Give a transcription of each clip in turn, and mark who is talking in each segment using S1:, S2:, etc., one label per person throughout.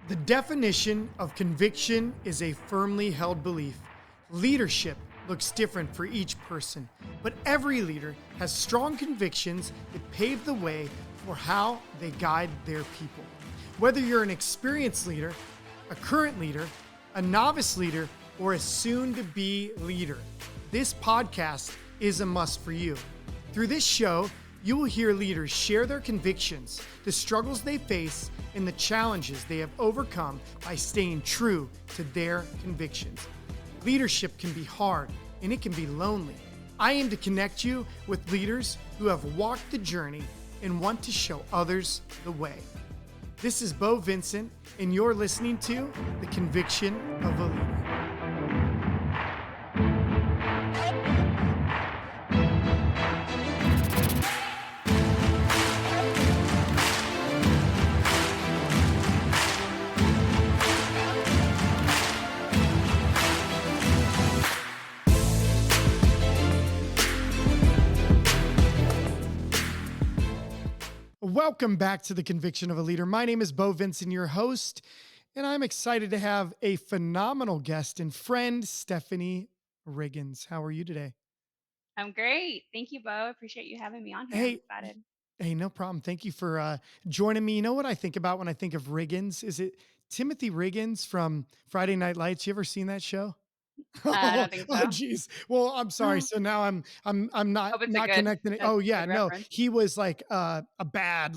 S1: The definition of conviction is a firmly held belief. Leadership looks different for each person, but every leader has strong convictions that pave the way for how they guide their people. Whether you're an experienced leader, a current leader, a novice leader, or a soon-to-be leader, this podcast is a must for you. Through this show, you will hear leaders share their convictions, the struggles they face, and the challenges they have overcome by staying true to their convictions. Leadership can be hard and it can be lonely. I aim to connect you with leaders who have walked the journey and want to show others the way. This is Bo Vincent, and you're listening to The Conviction of a Leader. Welcome back to The Conviction of a Leader. My name is Bo Vincent, your host, and I'm excited to have a phenomenal guest and friend, Stephanie Riggins. How are you today?
S2: I'm great. Thank you, Bo. Appreciate you having me on here. I'm
S1: Hey,
S2: excited.
S1: hey, no problem. Thank you for joining me. You know what I think about when I think of Riggins? Is it Timothy Riggins from Friday Night Lights? You ever seen that show?
S2: I
S1: Oh,
S2: don't think
S1: oh,
S2: so.
S1: geez. Well, I'm sorry. So now I'm not
S2: Hope it's a
S1: not
S2: good
S1: connecting it.
S2: a
S1: Oh yeah,
S2: good
S1: no,
S2: reference.
S1: he was like a bad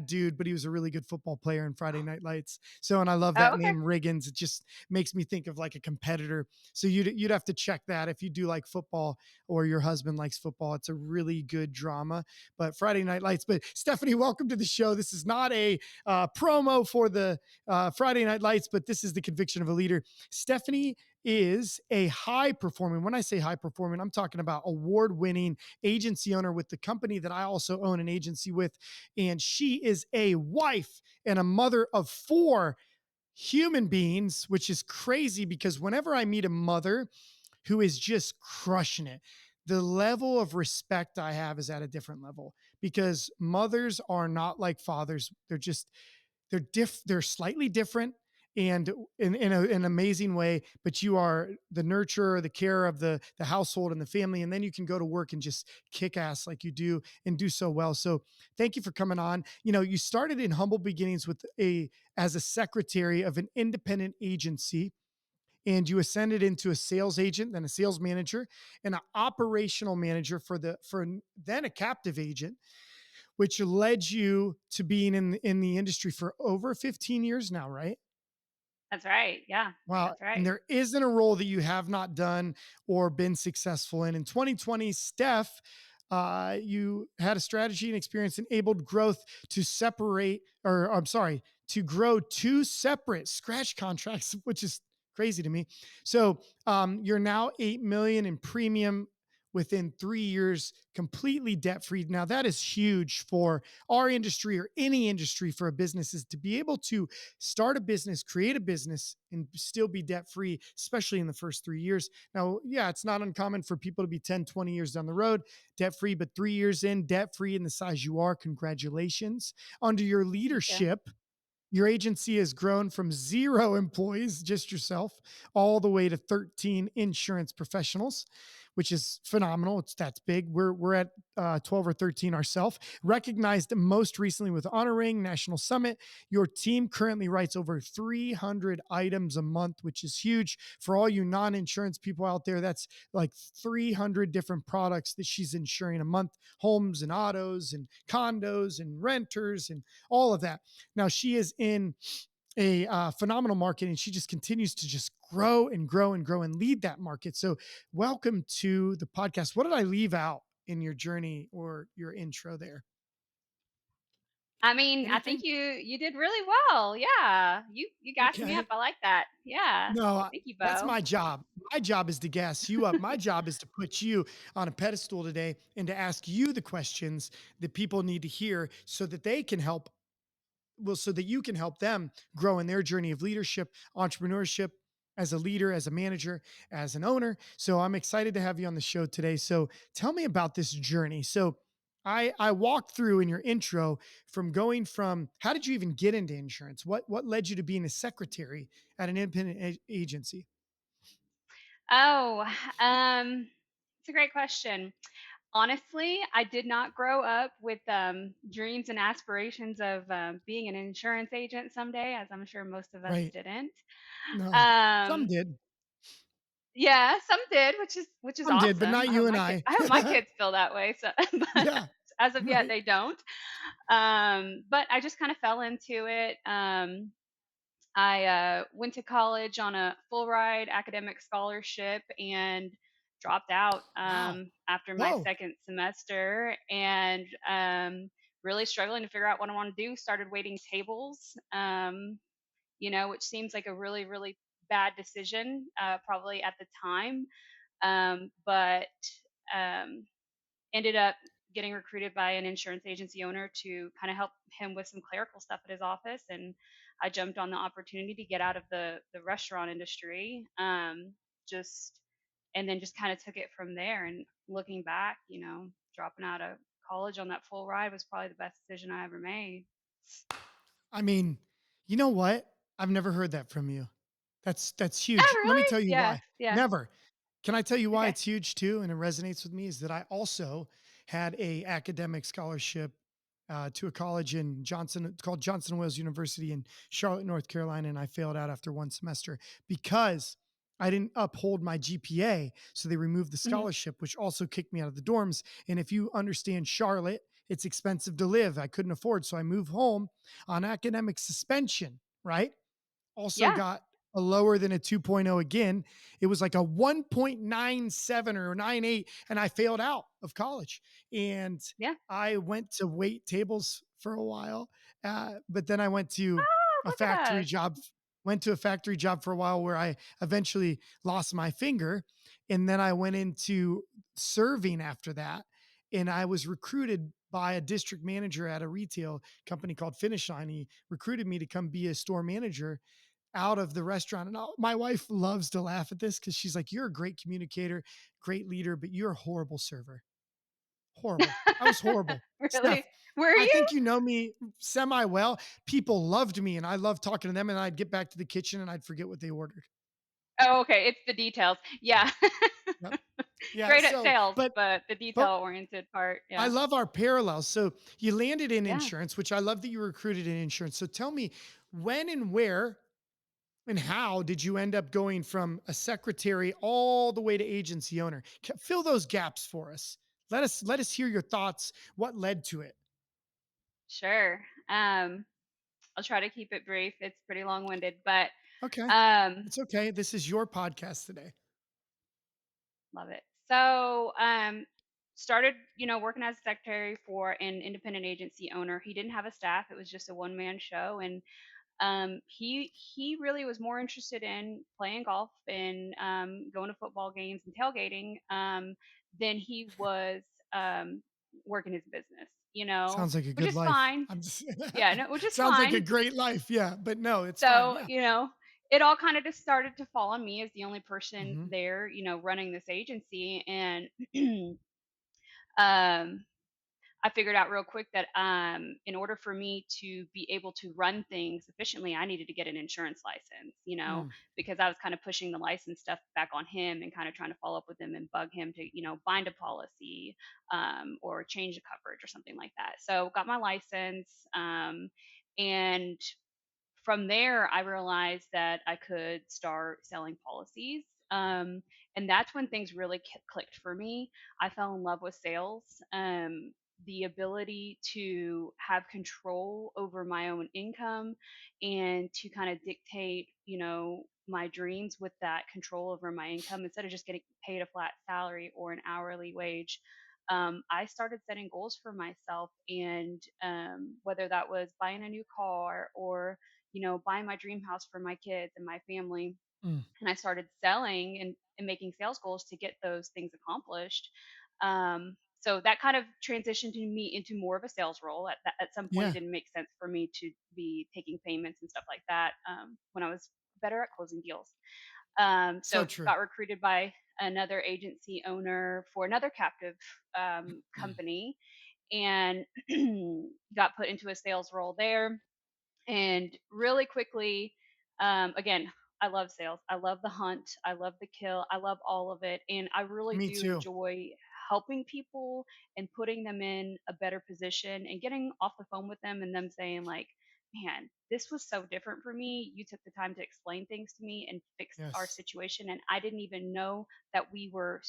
S1: dude, but he was a really good football player in Friday Night Lights. So, and I love
S2: Oh,
S1: that
S2: okay.
S1: name Riggins. It just makes me think of like a competitor. So you'd have to check that if you do like football or your husband likes football. It's a really good drama. But Friday Night Lights. But Stephanie, welcome to the show. This is not a promo for the Friday Night Lights, but this is The Conviction of a Leader. Stephanie is a high performing, when I say high performing, I'm talking about award winning agency owner with the company that I also own an agency with. And she is a wife and a mother of 4 human beings, which is crazy because whenever I meet a mother who is just crushing it, the level of respect I have is at a different level because mothers are not like fathers. They're slightly different and in an amazing way, but you are the nurturer, the care of the household and the family, and then you can go to work and just kick ass like you do and do so well. So thank you for coming on. You know, you started in humble beginnings with as a secretary of an independent agency, and you ascended into a sales agent, then a sales manager, and an operational manager for then a captive agent, which led you to being in the industry for over 15 years now, right?
S2: That's right. Yeah,
S1: Wow.
S2: that's
S1: And
S2: right.
S1: there isn't a role that you have not done or been successful in. In 2020, Steph, you had a strategy and experience enabled growth to separate, or I'm sorry, to grow 2 separate scratch contracts, which is crazy to me. So you're now 8 million in premium within 3 years, completely debt free. Now that is huge for our industry or any industry for a business, is to be able to start a business, create a business, and still be debt free, especially in the first 3 years. Now, yeah, it's not uncommon for people to be 10, 20 years down the road debt free, but 3 years in, debt free in the size you are, congratulations. Under your
S2: Thank you.
S1: leadership, your agency has grown from 0 employees, just yourself, all the way to 13 insurance professionals, which is phenomenal. That's big. We're at 12 or 13 ourselves. Recognized most recently with Honor Ring National Summit. Your team currently writes over 300 items a month, which is huge for all you non-insurance people out there. That's like 300 different products that she's insuring a month: homes and autos and condos and renters and all of that. Now she is in a phenomenal market, and she just continues to just grow and grow and grow and lead that market. So welcome to the podcast. What did I leave out in your journey or your intro there?
S2: I mean, I think
S1: Anything?
S2: you did really well. Yeah. You gassed me up.
S1: Okay.
S2: I like that. Yeah.
S1: No,
S2: Thank you,
S1: that's
S2: Bo.
S1: my job. My job is to gas you up. My job is to put you on a pedestal today and to ask you the questions that people need to hear so that they can help, well, so that you can help them grow in their journey of leadership, entrepreneurship, as a leader, as a manager, as an owner. So I'm excited to have you on the show today. So tell me about this journey. So I walked through in your intro from going from how did you even get into insurance? What led you to being a secretary at an independent agency?
S2: Oh, it's a great question. Honestly, I did not grow up with dreams and aspirations of being an insurance agent someday, as I'm sure most of us
S1: Right.
S2: didn't.
S1: No. Some
S2: Um,
S1: did.
S2: yeah, some did, which is
S1: Some did, but
S2: awesome.
S1: not you and I.
S2: I hope my kids feel that way. So, but
S1: Yeah.
S2: as of yet,
S1: Right.
S2: they don't. But I just kind of fell into it. I went to college on a full ride academic scholarship and dropped out
S1: Wow.
S2: after my
S1: Whoa.
S2: second semester and really struggling to figure out what I want to do. Started waiting tables, which seems like a really, really bad decision probably at the time. But um, ended up getting recruited by an insurance agency owner to kind of help him with some clerical stuff at his office, and I jumped on the opportunity to get out of the restaurant industry, just and then just kind of took it from there. And looking back, dropping out of college on that full ride was probably the best decision I ever made.
S1: I mean, you know what? I've never heard that from you. That's huge.
S2: Oh,
S1: Let me
S2: really?
S1: tell you
S2: Yeah,
S1: why.
S2: yeah.
S1: Never. Can I tell you why
S2: Okay.
S1: it's huge too, and it resonates with me? Is that I also had a academic scholarship to a college in Johnson. It's called Johnson Wales University in Charlotte, North Carolina, and I failed out after one semester because I didn't uphold my GPA. So they removed the
S2: Hmm.
S1: scholarship, which also kicked me out of the dorms. And if you understand Charlotte, it's expensive to live. I couldn't afford, so I moved home on academic suspension. Right, also
S2: Yeah,
S1: got a lower than a 2.0 again. It was like a 1.97 or 98, and I failed out of college. And
S2: yeah.
S1: I went to wait tables for a while, but then I went to
S2: Oh,
S1: a
S2: look at
S1: factory
S2: us.
S1: job. Went to a factory job for a while where I eventually lost my finger. And then I went into serving after that. And I was recruited by a district manager at a retail company called Finish Line. He recruited me to come be a store manager out of the restaurant. And my wife loves to laugh at this because she's like, "You're a great communicator, great leader, but you're a horrible server." Horrible. I was horrible.
S2: Really?
S1: Steph,
S2: Were
S1: I
S2: you?
S1: think you know me semi well. People loved me and I loved talking to them. And I'd get back to the kitchen and I'd forget what they ordered.
S2: Oh, okay. It's the details. Yeah.
S1: Yep. Yeah.
S2: Great at
S1: So,
S2: sales, but the
S1: but
S2: detail-oriented part,
S1: I
S2: yeah.
S1: love our parallels. So you landed in
S2: Yeah,
S1: insurance, which I love that you were recruited in insurance. So tell me when and where and how did you end up going from a secretary all the way to agency owner? Fill those gaps for us. Let us hear your thoughts. What led to it?
S2: sure. I'll try to keep it brief. It's pretty long-winded, but,
S1: Okay.
S2: um,
S1: It's okay. This is your podcast today.
S2: love it. So, started, working as a secretary for an independent agency owner. He didn't have a staff. It was just a one-man show, and he really was more interested in playing golf and going to football games and tailgating than he was um, working his business.
S1: Sounds like a
S2: Which
S1: good
S2: is
S1: life.
S2: fine.
S1: I'm just
S2: Yeah, no, which is
S1: sounds like a
S2: fine.
S1: great life. Yeah, but no, it's fine.
S2: So
S1: Yeah.
S2: it all kind of just started to fall on me as the only person
S1: Hmm.
S2: there, running this agency, and um, I figured out real quick that in order for me to be able to run things efficiently, I needed to get an insurance license,
S1: Mm,
S2: because I was kind of pushing the license stuff back on him and kind of trying to follow up with him and bug him to, bind a policy or change the coverage or something like that. So got my license, and from there, I realized that I could start selling policies. And that's when things really clicked for me. I fell in love with sales. The ability to have control over my own income and to kind of dictate, my dreams with that control over my income instead of just getting paid a flat salary or an hourly wage. I started setting goals for myself, and whether that was buying a new car or buying my dream house for my kids and my family.
S1: mm.
S2: And I started selling and making sales goals to get those things accomplished. So that kind of transitioned me into more of a sales role. At some point, it
S1: Yeah.
S2: didn't make sense for me to be taking payments and stuff like that when I was better at closing deals.
S1: So
S2: So
S1: true.
S2: got recruited by another agency owner for another captive company, and got put into a sales role there. And really quickly, again, I love sales. I love the hunt. I love the kill. I love all of it. And I really
S1: Me
S2: do
S1: too.
S2: enjoy helping people and putting them in a better position and getting off the phone with them and them saying, like, man, this was so different for me. You took the time to explain things to me and fix our
S1: Yes.
S2: situation. And I didn't even know that we were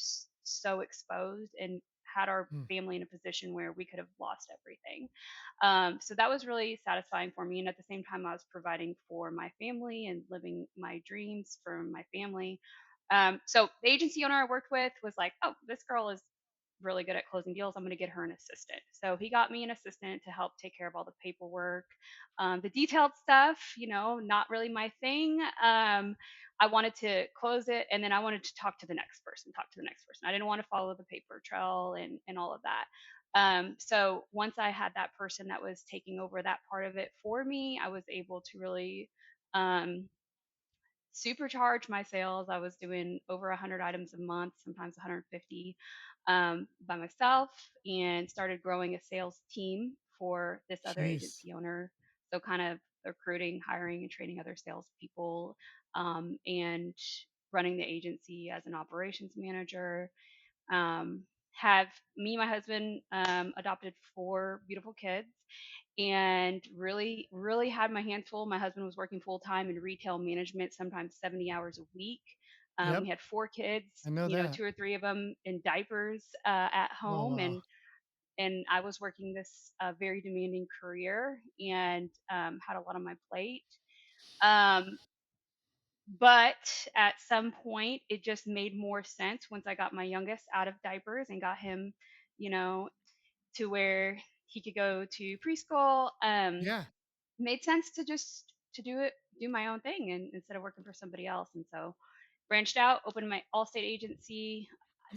S2: so exposed and had our
S1: Mm,
S2: family in a position where we could have lost everything. So that was really satisfying for me. And at the same time, I was providing for my family and living my dreams for my family. So the agency owner I worked with was like, oh, this girl is really good at closing deals. I'm going to get her an assistant. So he got me an assistant to help take care of all the paperwork, the detailed stuff, not really my thing. I wanted to close it and then I wanted to talk to the next person, talk to the next person. I didn't want to follow the paper trail and all of that. So once I had that person that was taking over that part of it for me, I was able to really um, supercharge my sales. I was doing over 100 items a month, sometimes 150 by myself, and started growing a sales team for this other
S1: jeez.
S2: agency owner. So, kind of recruiting, hiring, and training other salespeople, and running the agency as an operations manager. Have me and my husband adopted four beautiful kids and really had my hands full. My husband was working full time in retail management, sometimes 70 hours a week. We
S1: Yep.
S2: had four kids,
S1: I know that.
S2: two or three of them in diapers at
S1: Oh,
S2: home,
S1: wow.
S2: and I was working this very demanding career and had a lot on my plate. Um, but at some point, it just made more sense once I got my youngest out of diapers and got him, you know, to where he could go to preschool.
S1: Yeah.
S2: Made sense to just to do my own thing and instead of working for somebody else. And so branched out, opened my Allstate agency,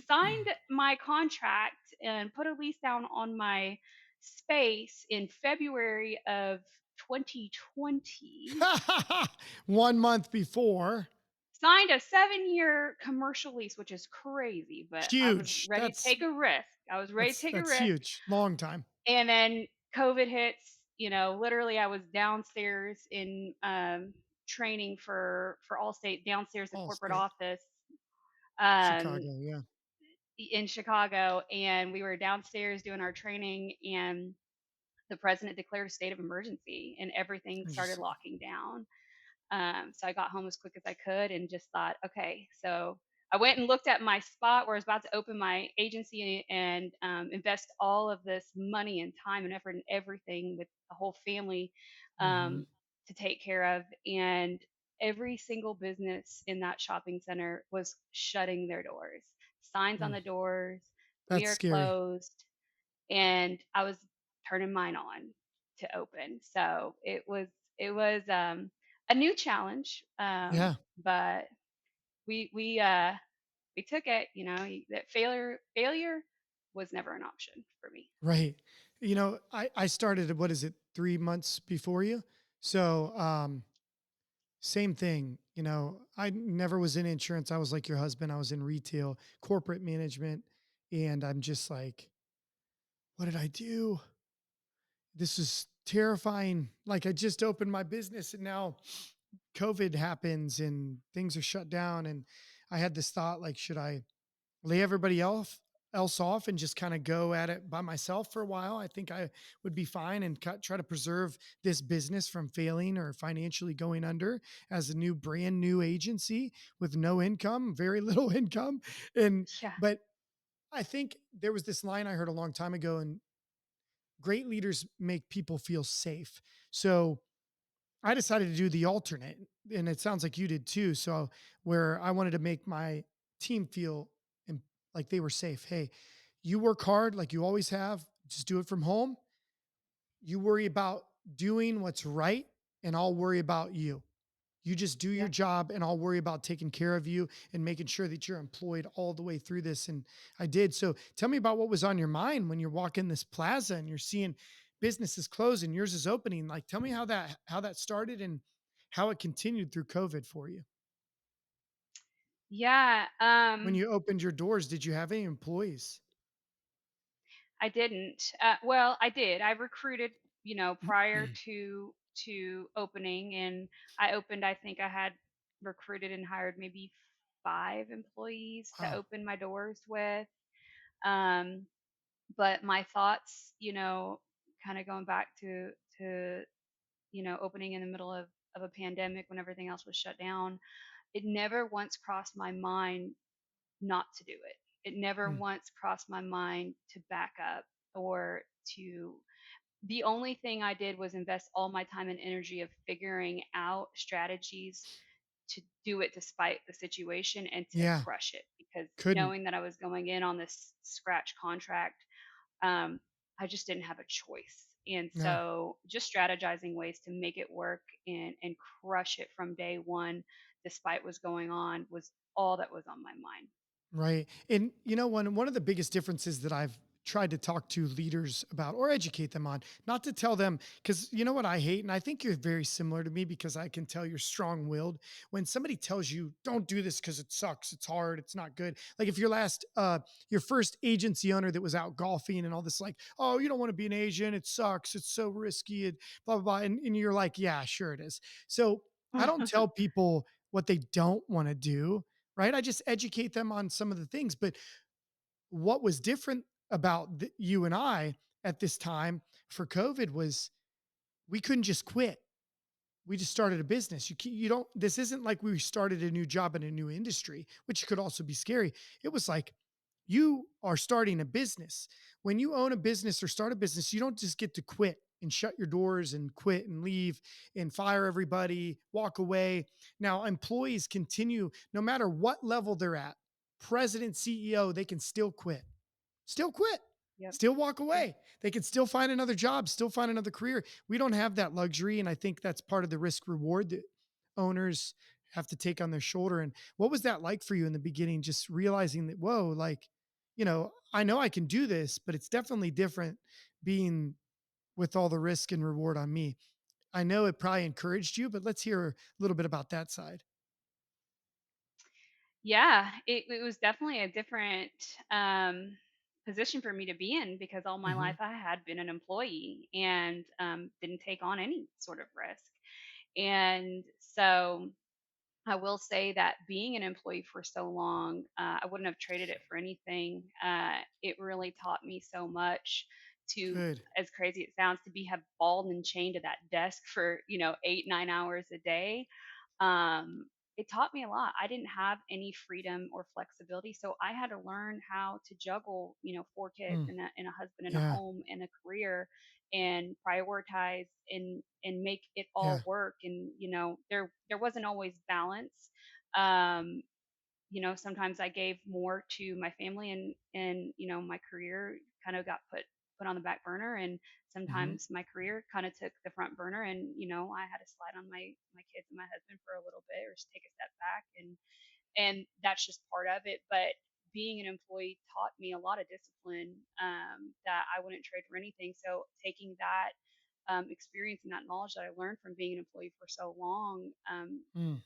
S2: signed my contract, and put a lease down on my space in February of 2020.
S1: 1 month before.
S2: Signed a 7-year commercial lease, which is crazy, but I was
S1: Huge.
S2: ready to take a risk. I was ready to take a
S1: That's
S2: risk.
S1: huge. Long time.
S2: And then COVID hits, literally I was downstairs in training for Allstate, downstairs the
S1: All
S2: corporate
S1: state.
S2: office um,
S1: Chicago. Yeah.
S2: in Chicago. And we were downstairs doing our training, and the president declared a state of emergency, and everything started
S1: Interesting.
S2: locking down. So I got home as quick as I could and just thought, okay. So I went and looked at my spot where I was about to open my agency and invest all of this money and time and effort and everything with the whole family
S1: Hmm.
S2: um, to take care of. And every single business in that shopping center was shutting their doors, signs on
S1: Mm,
S2: the doors, we
S1: that's
S2: are
S1: scary.
S2: closed. And I was turning mine on to open. So it was a new challenge,
S1: Yeah.
S2: but we took it. That failure was never an option for me.
S1: Right. I started, what is it, 3 months before you? So, same thing. I never was in insurance. I was like your husband. I was in retail, corporate management. And I'm just like, what did I do? This is terrifying. Like, I just opened my business and now COVID happens and things are shut down. And I had this thought, like, should I lay everybody else off and just kind of go at it by myself for a while? I think I would be fine and try to preserve this business from failing or financially going under as a brand new agency with no income, very little income. And,
S2: Yeah,
S1: but I think there was this line I heard a long time ago, and great leaders make people feel safe. So I decided to do the alternate, and it sounds like you did too. So where I wanted to make my team feel like they were safe. Hey, you work hard like you always have. Just do it from home. You worry about doing what's right, and I'll worry about you. You just do your
S2: yeah.
S1: job, and I'll worry about taking care of you and making sure that you're employed all the way through this. And I did. So tell me about what was on your mind when you're walking this plaza and you're seeing businesses close and yours is opening. Like, tell me how that started and how it continued through COVID for you.
S2: Yeah.
S1: When you opened your doors, did you have any employees?
S2: I didn't. Well, I did. I recruited, prior to opening, and I opened. I think I had recruited and hired maybe 5 employees to
S1: Wow.
S2: open my doors with. Um, but my thoughts, kind of going back to opening in the middle of a pandemic when everything else was shut down, it never once crossed my mind not to do it. It never
S1: Mm.
S2: once crossed my mind to back up or to the only thing I did was invest all my time and energy of figuring out strategies to do it despite the situation and to
S1: Yeah.
S2: crush it because
S1: Couldn't.
S2: knowing that I was going in on this scratch contract, I just didn't have a choice. And
S1: No.
S2: so just strategizing ways to make it work and crush it from day one despite what's going on was all that was on my mind.
S1: Right. And one of the biggest differences that I've tried to talk to leaders about or educate them on, not to tell them, because you know what I hate, and I think you're very similar to me because I can tell you're strong-willed. When somebody tells you, don't do this because it sucks, it's hard, it's not good. Like if your first agency owner that was out golfing and all this, like, oh, you don't want to be an agent, it sucks, it's so risky, and blah, blah, blah. And you're like, yeah, sure it is. So I don't tell people what they don't want to do, right? I just educate them on some of the things. But what was different about you and I at this time for COVID was we couldn't just quit. We just started a business. You don't, this isn't like we started a new job in a new industry, which could also be scary. It was like you are starting a business. When you own a business or start a business, you don't just get to quit and shut your doors and quit and leave and fire everybody, walk away. Now, employees continue no matter what level they're at, president, CEO, they can still quit,
S2: Yep.
S1: still walk
S2: Yep.
S1: away. They can still find another job, still find another career. We don't have that luxury. And I think that's part of the risk reward that owners have to take on their shoulder. And what was that like for you in the beginning? Just realizing that, whoa, like, I know I can do this, but it's definitely different being with all the risk and reward on me. I know it probably encouraged you, but let's hear a little bit about that side.
S2: Yeah, it was definitely a different position for me to be in because all my
S1: Hmm.
S2: life I had been an employee and didn't take on any sort of risk. And so I will say that being an employee for so long, I wouldn't have traded it for anything. It really taught me so much to,
S1: Good.
S2: as crazy it sounds, to be have balled and chained to that desk for 8 9 hours a day. um, it taught me a lot. I didn't have any freedom or flexibility, so I had to learn how to juggle, 4 kids
S1: Mm,
S2: and a husband and a
S1: yeah.
S2: home and a career, and prioritize and make it all
S1: Yeah.
S2: work. And there wasn't always balance. Um, sometimes I gave more to my family and my career kind of got put on the back burner, and
S1: Hmm.
S2: sometimes my career kind of took the front burner, and I had to slide on my kids and my husband for a little bit or just take a step back, and that's just part of it. But being an employee taught me a lot of discipline, that I wouldn't trade for anything. So taking that experience and that knowledge that I learned from being an employee for so long,
S1: Mm,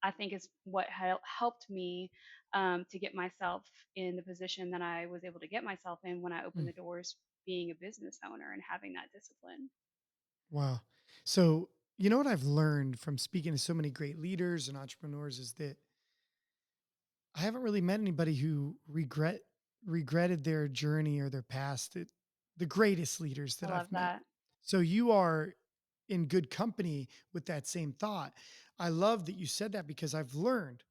S2: I think is what helped me to get myself in the position that I was able to get myself in when I opened
S1: mm.
S2: the doors being a business owner and having that discipline.
S1: Wow. So, you know what I've learned from speaking to so many great leaders and entrepreneurs is that I haven't really met anybody who regretted their journey or their past. The greatest leaders
S2: I
S1: that
S2: love
S1: I've met.
S2: that.
S1: So you are in good company with that same thought. I love that you said that because I've learned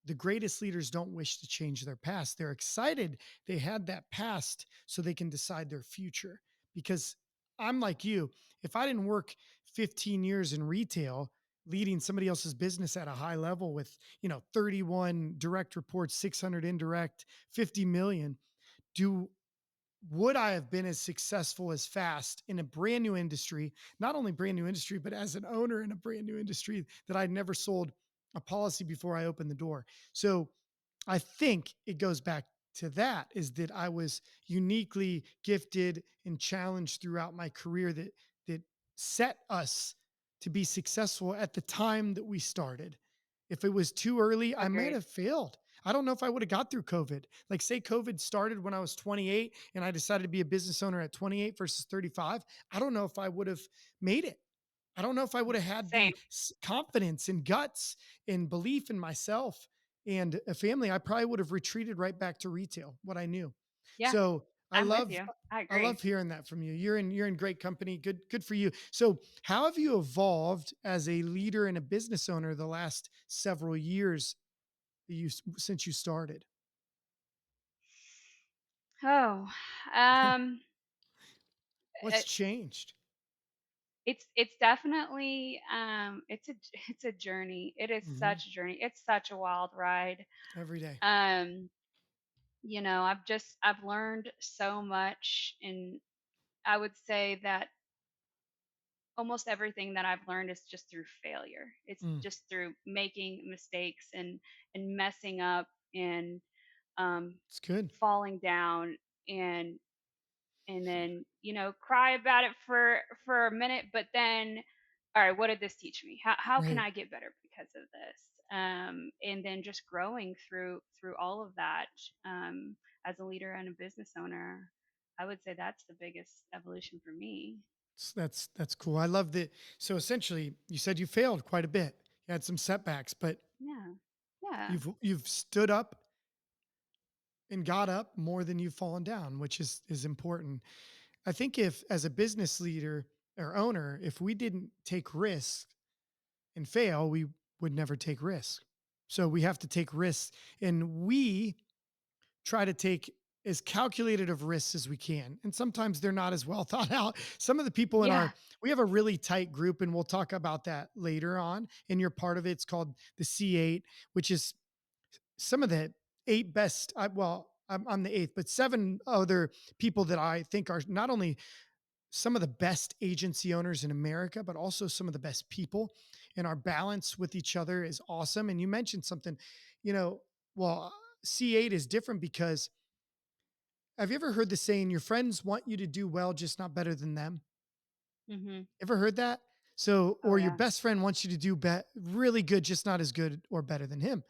S1: the greatest leaders don't wish to change their past. They're excited they had that past so they can decide their future. Because I'm like you, if I didn't work 15 years in retail, leading somebody else's business at a high level with, 31 direct reports, 600 indirect, 50 million, do would I have been as successful as fast in a brand new industry, not only brand new industry, but as an owner in a brand new industry that I'd never sold a policy before I opened the door? So I think it goes back to that is that I was uniquely gifted and challenged throughout my career that set us to be successful at the time that we started. If it was too early, I might
S2: Agreed.
S1: have failed. I don't know if I would have got through COVID. Like, say COVID started when I was 28 and I decided to be a business owner at 28 versus 35. I don't know if I would have made it. I don't know if I would have had
S2: Same.
S1: the confidence and guts and belief in myself and a family. I probably would have retreated right back to retail, what I knew.
S2: Yeah,
S1: So
S2: I'm with you. I
S1: I
S2: agree.
S1: love hearing that from you. You're in great company. Good for you. So how have you evolved as a leader and a business owner the last several years since you started?
S2: Oh, um,
S1: What's
S2: it,
S1: changed
S2: it's definitely it's a it's a journey. It is
S1: Mhm.
S2: such a journey. It's such a wild ride.
S1: Every day?
S2: Um, I've learned so much, and I would say that almost everything that I've learned is just through failure. It's
S1: Mm,
S2: just through making mistakes and messing up and um,
S1: it's good.
S2: falling down and then cry about it for a minute, but then all right, what did this teach me? How can
S1: Right.
S2: I get better because of this? And then just growing through all of that, as a leader and a business owner, I would say that's the biggest evolution for me.
S1: That's cool. I love that. So essentially, you said you failed quite a bit. You had some setbacks, but
S2: Yeah, yeah.
S1: you've stood up and got up more than you've fallen down, which is important. I think if as a business leader or owner, if we didn't take risks and fail, we would never take risks. So we have to take risks, and we try to take as calculated of risks as we can. And sometimes they're not as well thought out. Some of the people in
S2: Yeah.
S1: we have a really tight group, and we'll talk about that later on. And you're part of it. It's called the C8, which is some of the eight best. I'm the eighth, but seven other people that I think are not only some of the best agency owners in America, but also some of the best people. And our balance with each other is awesome. And you mentioned something, you know, well, C8 is different because have you ever heard the saying, your friends want you to do well, just not better than them?
S2: Mhm.
S1: Ever heard that? So,
S2: Oh
S1: or your
S2: yeah.
S1: best friend wants you to do really good, just not as good or better than him.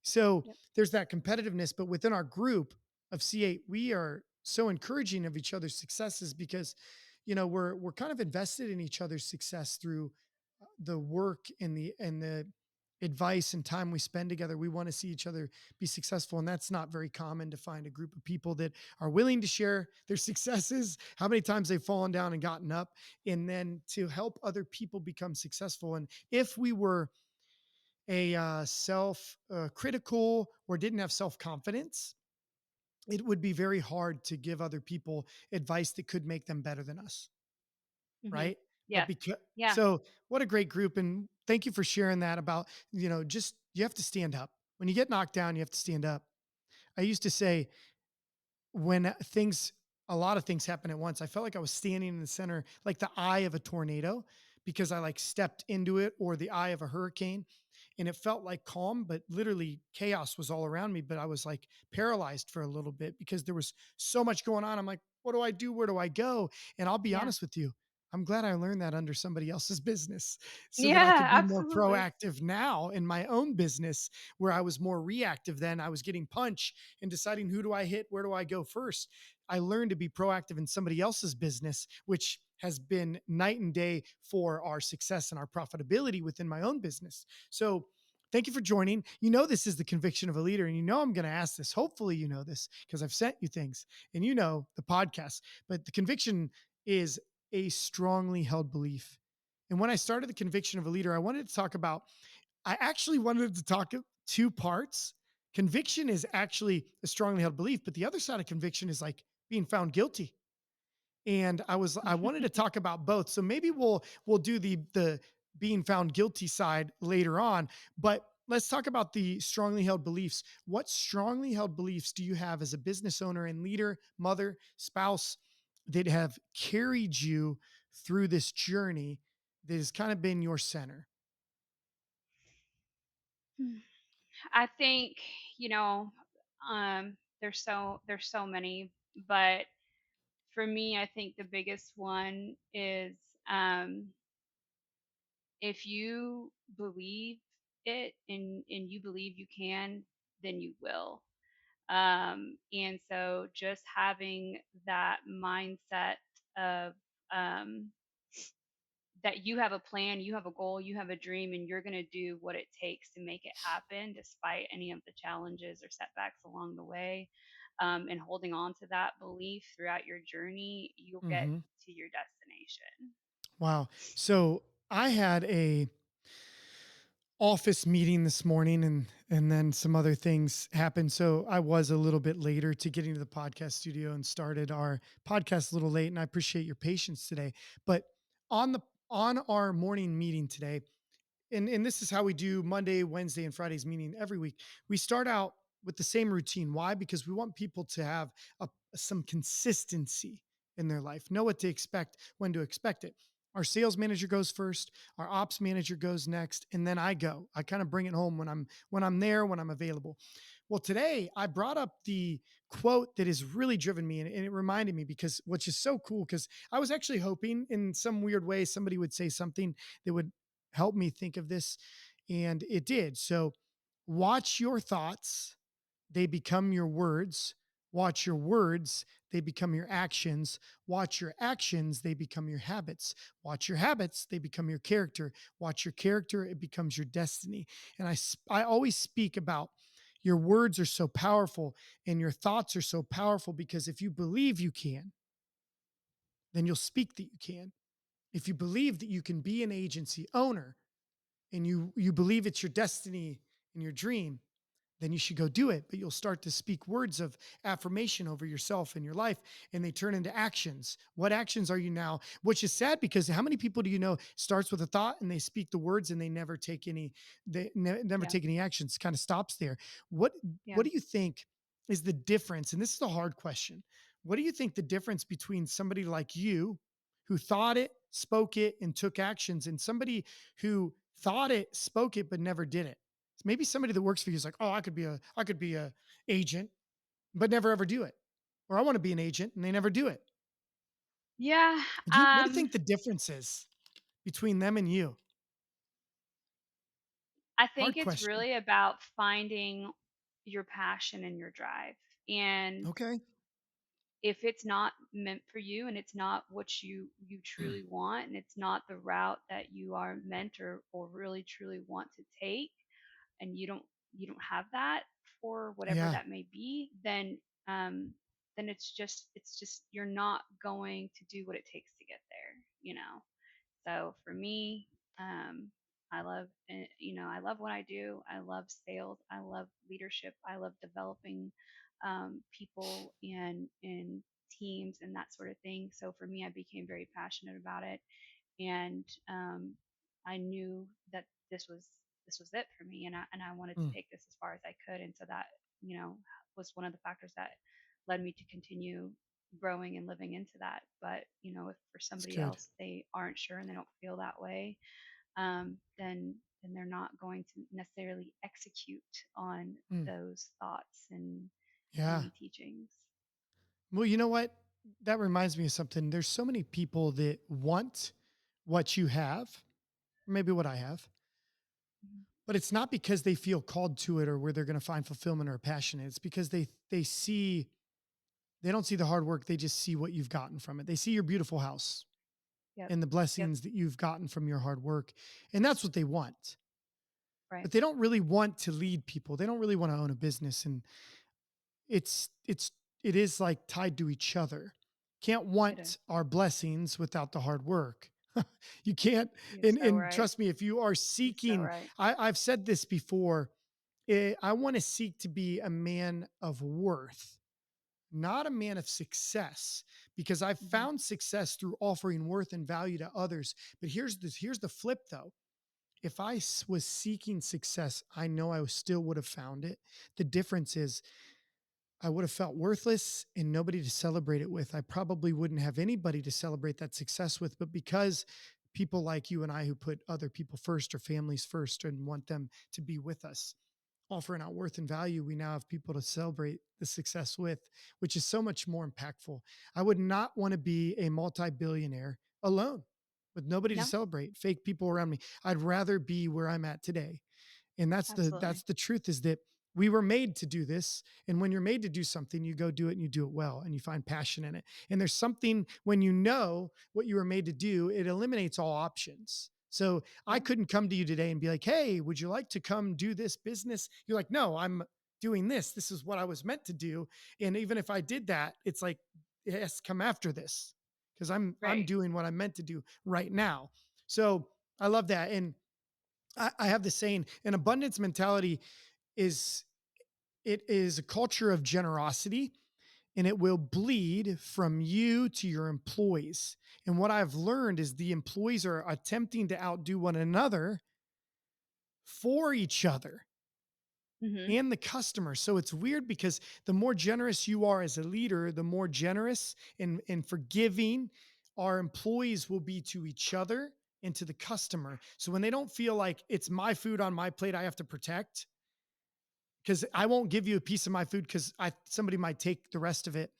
S1: So
S2: Yep.
S1: there's that competitiveness. But within our group of C8, we are so encouraging of each other's successes because, we're kind of invested in each other's success through the work and the advice and time we spend together. We want to see each other be successful, and that's not very common to find a group of people that are willing to share their successes, how many times they've fallen down and gotten up, and then to help other people become successful. And if we were a self critical or didn't have self confidence, it would be very hard to give other people advice that could make them better than us,
S2: Mhm.
S1: right? But
S2: Yes.
S1: because
S2: Yeah.
S1: so what a great group, and thank you for sharing that about, just you have to stand up. When you get knocked down, you have to stand up. I used to say when a lot of things happen at once, I felt like I was standing in the center, like the eye of a tornado, because I like stepped into it, or the eye of a hurricane. And it felt like calm, but literally chaos was all around me. But I was like paralyzed for a little bit because there was so much going on. I'm like, what do I do? Where do I go? And I'll be
S2: Yeah.
S1: honest with you. I'm glad I learned that under somebody else's business so that I
S2: Yeah,
S1: could be more
S2: absolutely.
S1: proactive now in my own business, where I was more reactive then. I was getting punched and deciding, who do I hit? Where do I go first? I learned to be proactive in somebody else's business, which has been night and day for our success and our profitability within my own business. So, thank you for joining. This is the conviction of a leader, and I'm going to ask this. Hopefully, you know this because I've sent you things and the podcast. But the conviction is a strongly held belief. And when I started the conviction of a leader, I actually wanted to talk two parts. Conviction is actually a strongly held belief, but the other side of conviction is like being found guilty. And I wanted to talk about both. So maybe we'll do the being found guilty side later on, but let's talk about the strongly held beliefs. What strongly held beliefs do you have as a business owner and leader, mother, spouse, that have carried you through this journey that has kind of been your center?
S2: I think, you know, there's so many, but for me, I think the biggest one is, if you believe it and you believe you can, then you will. And so just having that mindset of, um, that you have a plan, you have a goal, you have a dream, and you're going to do what it takes to make it happen despite any of the challenges or setbacks along the way. And holding on to that belief throughout your journey, you'll get
S1: Mhm.
S2: to your destination.
S1: Wow. So I had a office meeting this morning, and then some other things happened. So I was a little bit later to getting to the podcast studio and started our podcast a little late. And I appreciate your patience today. But on the on our morning meeting today, and this is how we do Monday, Wednesday, and Friday's meeting every week. We start out with the same routine. Why? Because we want people to have some consistency in their life, know what to expect, when to expect it. Our sales manager goes first, our ops manager goes next, and then I go. I kind of bring it home when I'm there, when I'm available. Well, today I brought up the quote that has really driven me, and it reminded me because which is so cool because I was actually hoping in some weird way somebody would say something that would help me think of this. And it did. So watch your thoughts, they become your words. Watch your words, they become your actions. Watch your actions, they become your habits. Watch your habits, they become your character. Watch your character, it becomes your destiny. And I always speak about your words are so powerful and your thoughts are so powerful because if you believe you can, then you'll speak that you can. If you believe that you can be an agency owner, and you believe it's your destiny and your dream, then you should go do it. But you'll start to speak words of affirmation over yourself and your life, and they turn into actions. What actions are you now? Which is sad because how many people do you know starts with a thought and they speak the words and they never take any, never
S2: Yeah.
S1: take any actions. Kind of stops there. What
S2: Yeah.
S1: what do you think is the difference? And this is a hard question. What do you think the difference between somebody like you who thought it, spoke it, and took actions, and somebody who thought it, spoke it, but never did it? Maybe somebody that works for you is like, oh, I could be a agent, but never ever do it. Or I want to be an agent and they never do it.
S2: Yeah.
S1: What do you think the difference is between them and you?
S2: I think
S1: Hard
S2: it's
S1: question.
S2: really about finding your passion and your drive. And
S1: Okay.
S2: if it's not meant for you and it's not what you truly want and it's not the route that you are meant or really truly want to take, and you don't have that for whatever
S1: Yeah.
S2: that may be, um then it's just you're not going to do what it takes to get there. So for me, I love, I love what I do. I love sales. I love leadership. I love developing people and teams and that sort of thing. So for me, I became very passionate about it, and I knew that this was it for me, and I wanted to
S1: Mm,
S2: take this as far as I could, and so that was one of the factors that led me to continue growing and living into that. But if for
S1: that's
S2: somebody
S1: good.
S2: else they aren't sure and they don't feel that way, then they're not going to necessarily execute on
S1: Mm,
S2: those thoughts
S1: yeah.
S2: and teachings.
S1: Well, you know what? That reminds me of something. There's so many people that want what you have, or maybe what I have,
S2: Mhm.
S1: but it's not because they feel called to it or where they're going to find fulfillment or passion. It's because they don't see the hard work. They just see what you've gotten from it. They see your beautiful house
S2: Yep.
S1: and the
S2: Yep.
S1: blessings that you've gotten from your hard work. And that's what they want.
S2: Right.
S1: But they don't really want to lead people. They don't really want to own a business. And it's it is like tied to each other. Can't
S2: It is.
S1: want our blessings without the hard work. You can't,
S2: You're
S1: and
S2: so
S1: and
S2: right.
S1: trust me, if you are
S2: You're so
S1: seeking,
S2: right.
S1: I've said this before, I want to seek to be a man of worth, not a man of success, because I've
S2: Hmm.
S1: found success through offering worth and value to others. But here's the flip though. If was seeking success, I know I still would have found it. The difference is I would have felt worthless and nobody to celebrate it with. I probably wouldn't have anybody to celebrate that success with, but because people like you and I who put other people first or families first and want them to be with us, offering out worth and value, we now have people to celebrate the success with, which is so much more impactful. I would not want to be a multi-billionaire alone with nobody to
S2: No,
S1: celebrate, fake people around me. I'd rather be where I'm at today. And that's the
S2: absolutely.
S1: truth is that we were made to do this. And when you're made to do something, you go do it and you do it well and you find passion in it. And there's something when you know what you were made to do, it eliminates all options. So I
S2: Yeah.
S1: couldn't come to you today and be like, hey, would you like to come do this business? You're like, no, I'm doing this. This is what I was meant to do. And even if I did that, it's like, yes, come after this because I'm
S2: Right.
S1: doing what I'm meant to do right now. So I love that. And I have the saying, an abundance mentality is it is a culture of generosity and it will bleed from you to your employees. And what I've learned is the employees are attempting to outdo one another for each other
S2: Mhm.
S1: and the customer. So it's weird because the more generous you are as a leader, the more generous and forgiving our employees will be to each other and to the customer. So when they don't feel like it's my food on my plate I have to protect, because I won't give you a piece of my food because I somebody might take the rest of it.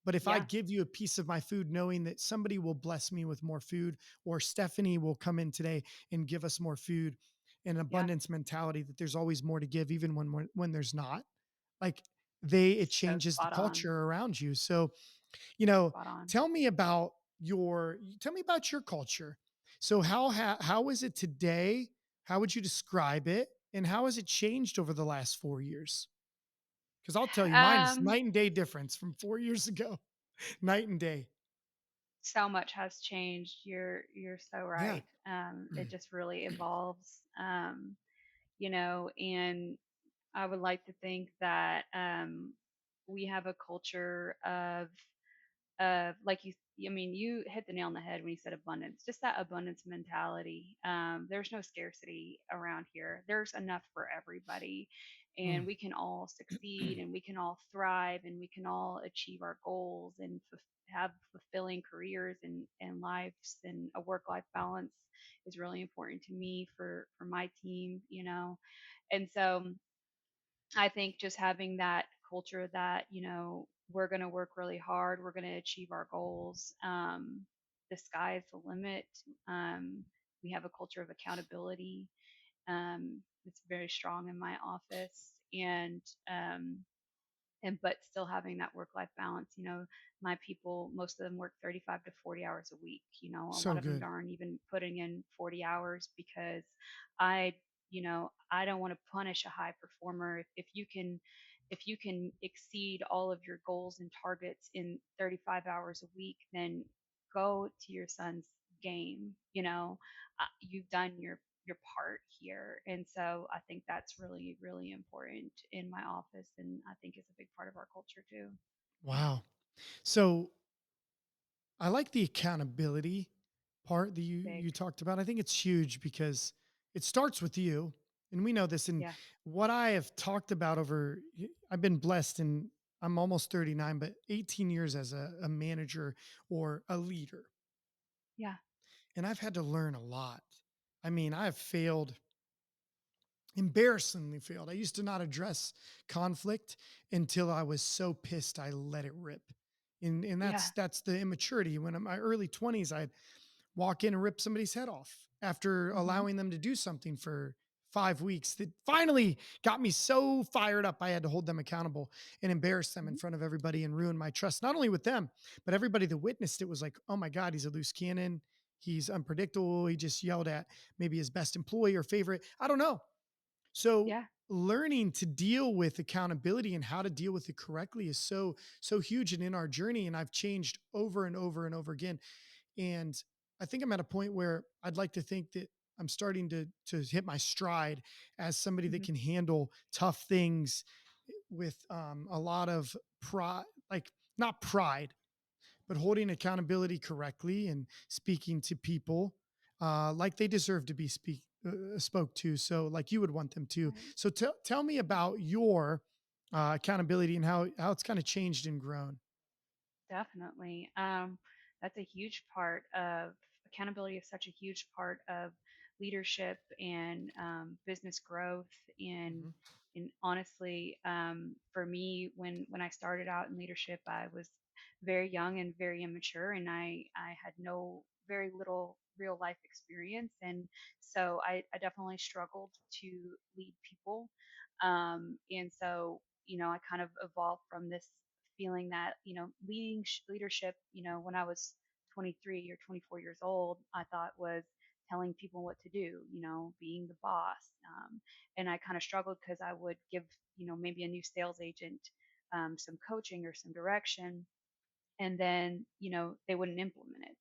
S1: But if I
S2: Yeah.
S1: give you a piece of my food, knowing that somebody will bless me with more food, or Stephanie will come in today and give us more food, an
S2: Yeah.
S1: abundance mentality that there's always more to give, even when there's not. Like it
S2: So
S1: changes the
S2: spot on.
S1: culture around you. So you know,
S2: Spot on.
S1: tell me about tell me about your culture. So how is it today? How would you describe it? And how has it changed over the last 4 years? Because I'll tell you, mine is
S2: Um,
S1: night and day difference from 4 years ago. Night and day.
S2: so much has changed. You're so
S1: Yeah.
S2: right. It just really evolves. And I would like to think that we have a culture of like you hit the nail on the head when you said abundance, just that abundance mentality. There's no scarcity around here. There's enough for everybody, and
S1: Mm.
S2: we can all succeed and we can all thrive and we can all achieve our goals and have fulfilling careers and lives, and a work life balance is really important to me for my team, and so I think just having that culture that, we're going to work really hard, we're going to achieve our goals. The sky is the limit. We have a culture of accountability. It's very strong in my office, but still having that work life balance. My people, most of them work 35 to 40 hours a week. A
S1: So
S2: lot of them
S1: good.
S2: aren't even putting in 40 hours because I, I don't want to punish a high performer. If you can exceed all of your goals and targets in 35 hours a week, then go to your son's game. You've done your part here. And so I think that's really, really important in my office. And I think it's a big part of our culture too.
S1: Wow. So I like the accountability part that
S2: Big.
S1: you talked about. I think it's huge because it starts with you. And we know this. And
S2: Yeah.
S1: what I have talked about I've been blessed and I'm almost 39, but 18 years as a manager or a leader.
S2: Yeah.
S1: And I've had to learn a lot. I mean, I've failed, embarrassingly failed. I used to not address conflict until I was so pissed I let it rip. And
S2: Yeah.
S1: that's the immaturity. When in my early 20s, I'd walk in and rip somebody's head off after
S2: Hmm.
S1: allowing them to do something for 5 weeks that finally got me so fired up. I had to hold them accountable and embarrass them in
S2: Hmm.
S1: front of everybody and ruin my trust, not only with them, but everybody that witnessed it was like, oh my God, he's a loose cannon. He's unpredictable. He just yelled at maybe his best employee or favorite. I don't know. So
S2: Yeah.
S1: learning to deal with accountability and how to deal with it correctly is so huge and in our journey. And I've changed over and over and over again. And I think I'm at a point where I'd like to think that I'm starting to hit my stride as somebody that
S2: Hmm.
S1: can handle tough things with a lot of pride, like not pride, but holding accountability correctly and speaking to people like they deserve to be spoke to. So like you would want them to.
S2: Right.
S1: So tell me about your accountability and how it's kind of changed and grown.
S2: Definitely. That's a huge part of accountability is such a huge part of leadership and business growth. And
S1: Mhm.
S2: and honestly, for me, when I started out in leadership, I was very young and very immature, and I had no very little real life experience. And so I definitely struggled to lead people. And so, I kind of evolved from this feeling that, leadership, when I was 23 or 24 years old, I thought was telling people what to do, being the boss. And I kind of struggled because I would give, maybe a new sales agent some coaching or some direction, and then, they wouldn't implement it.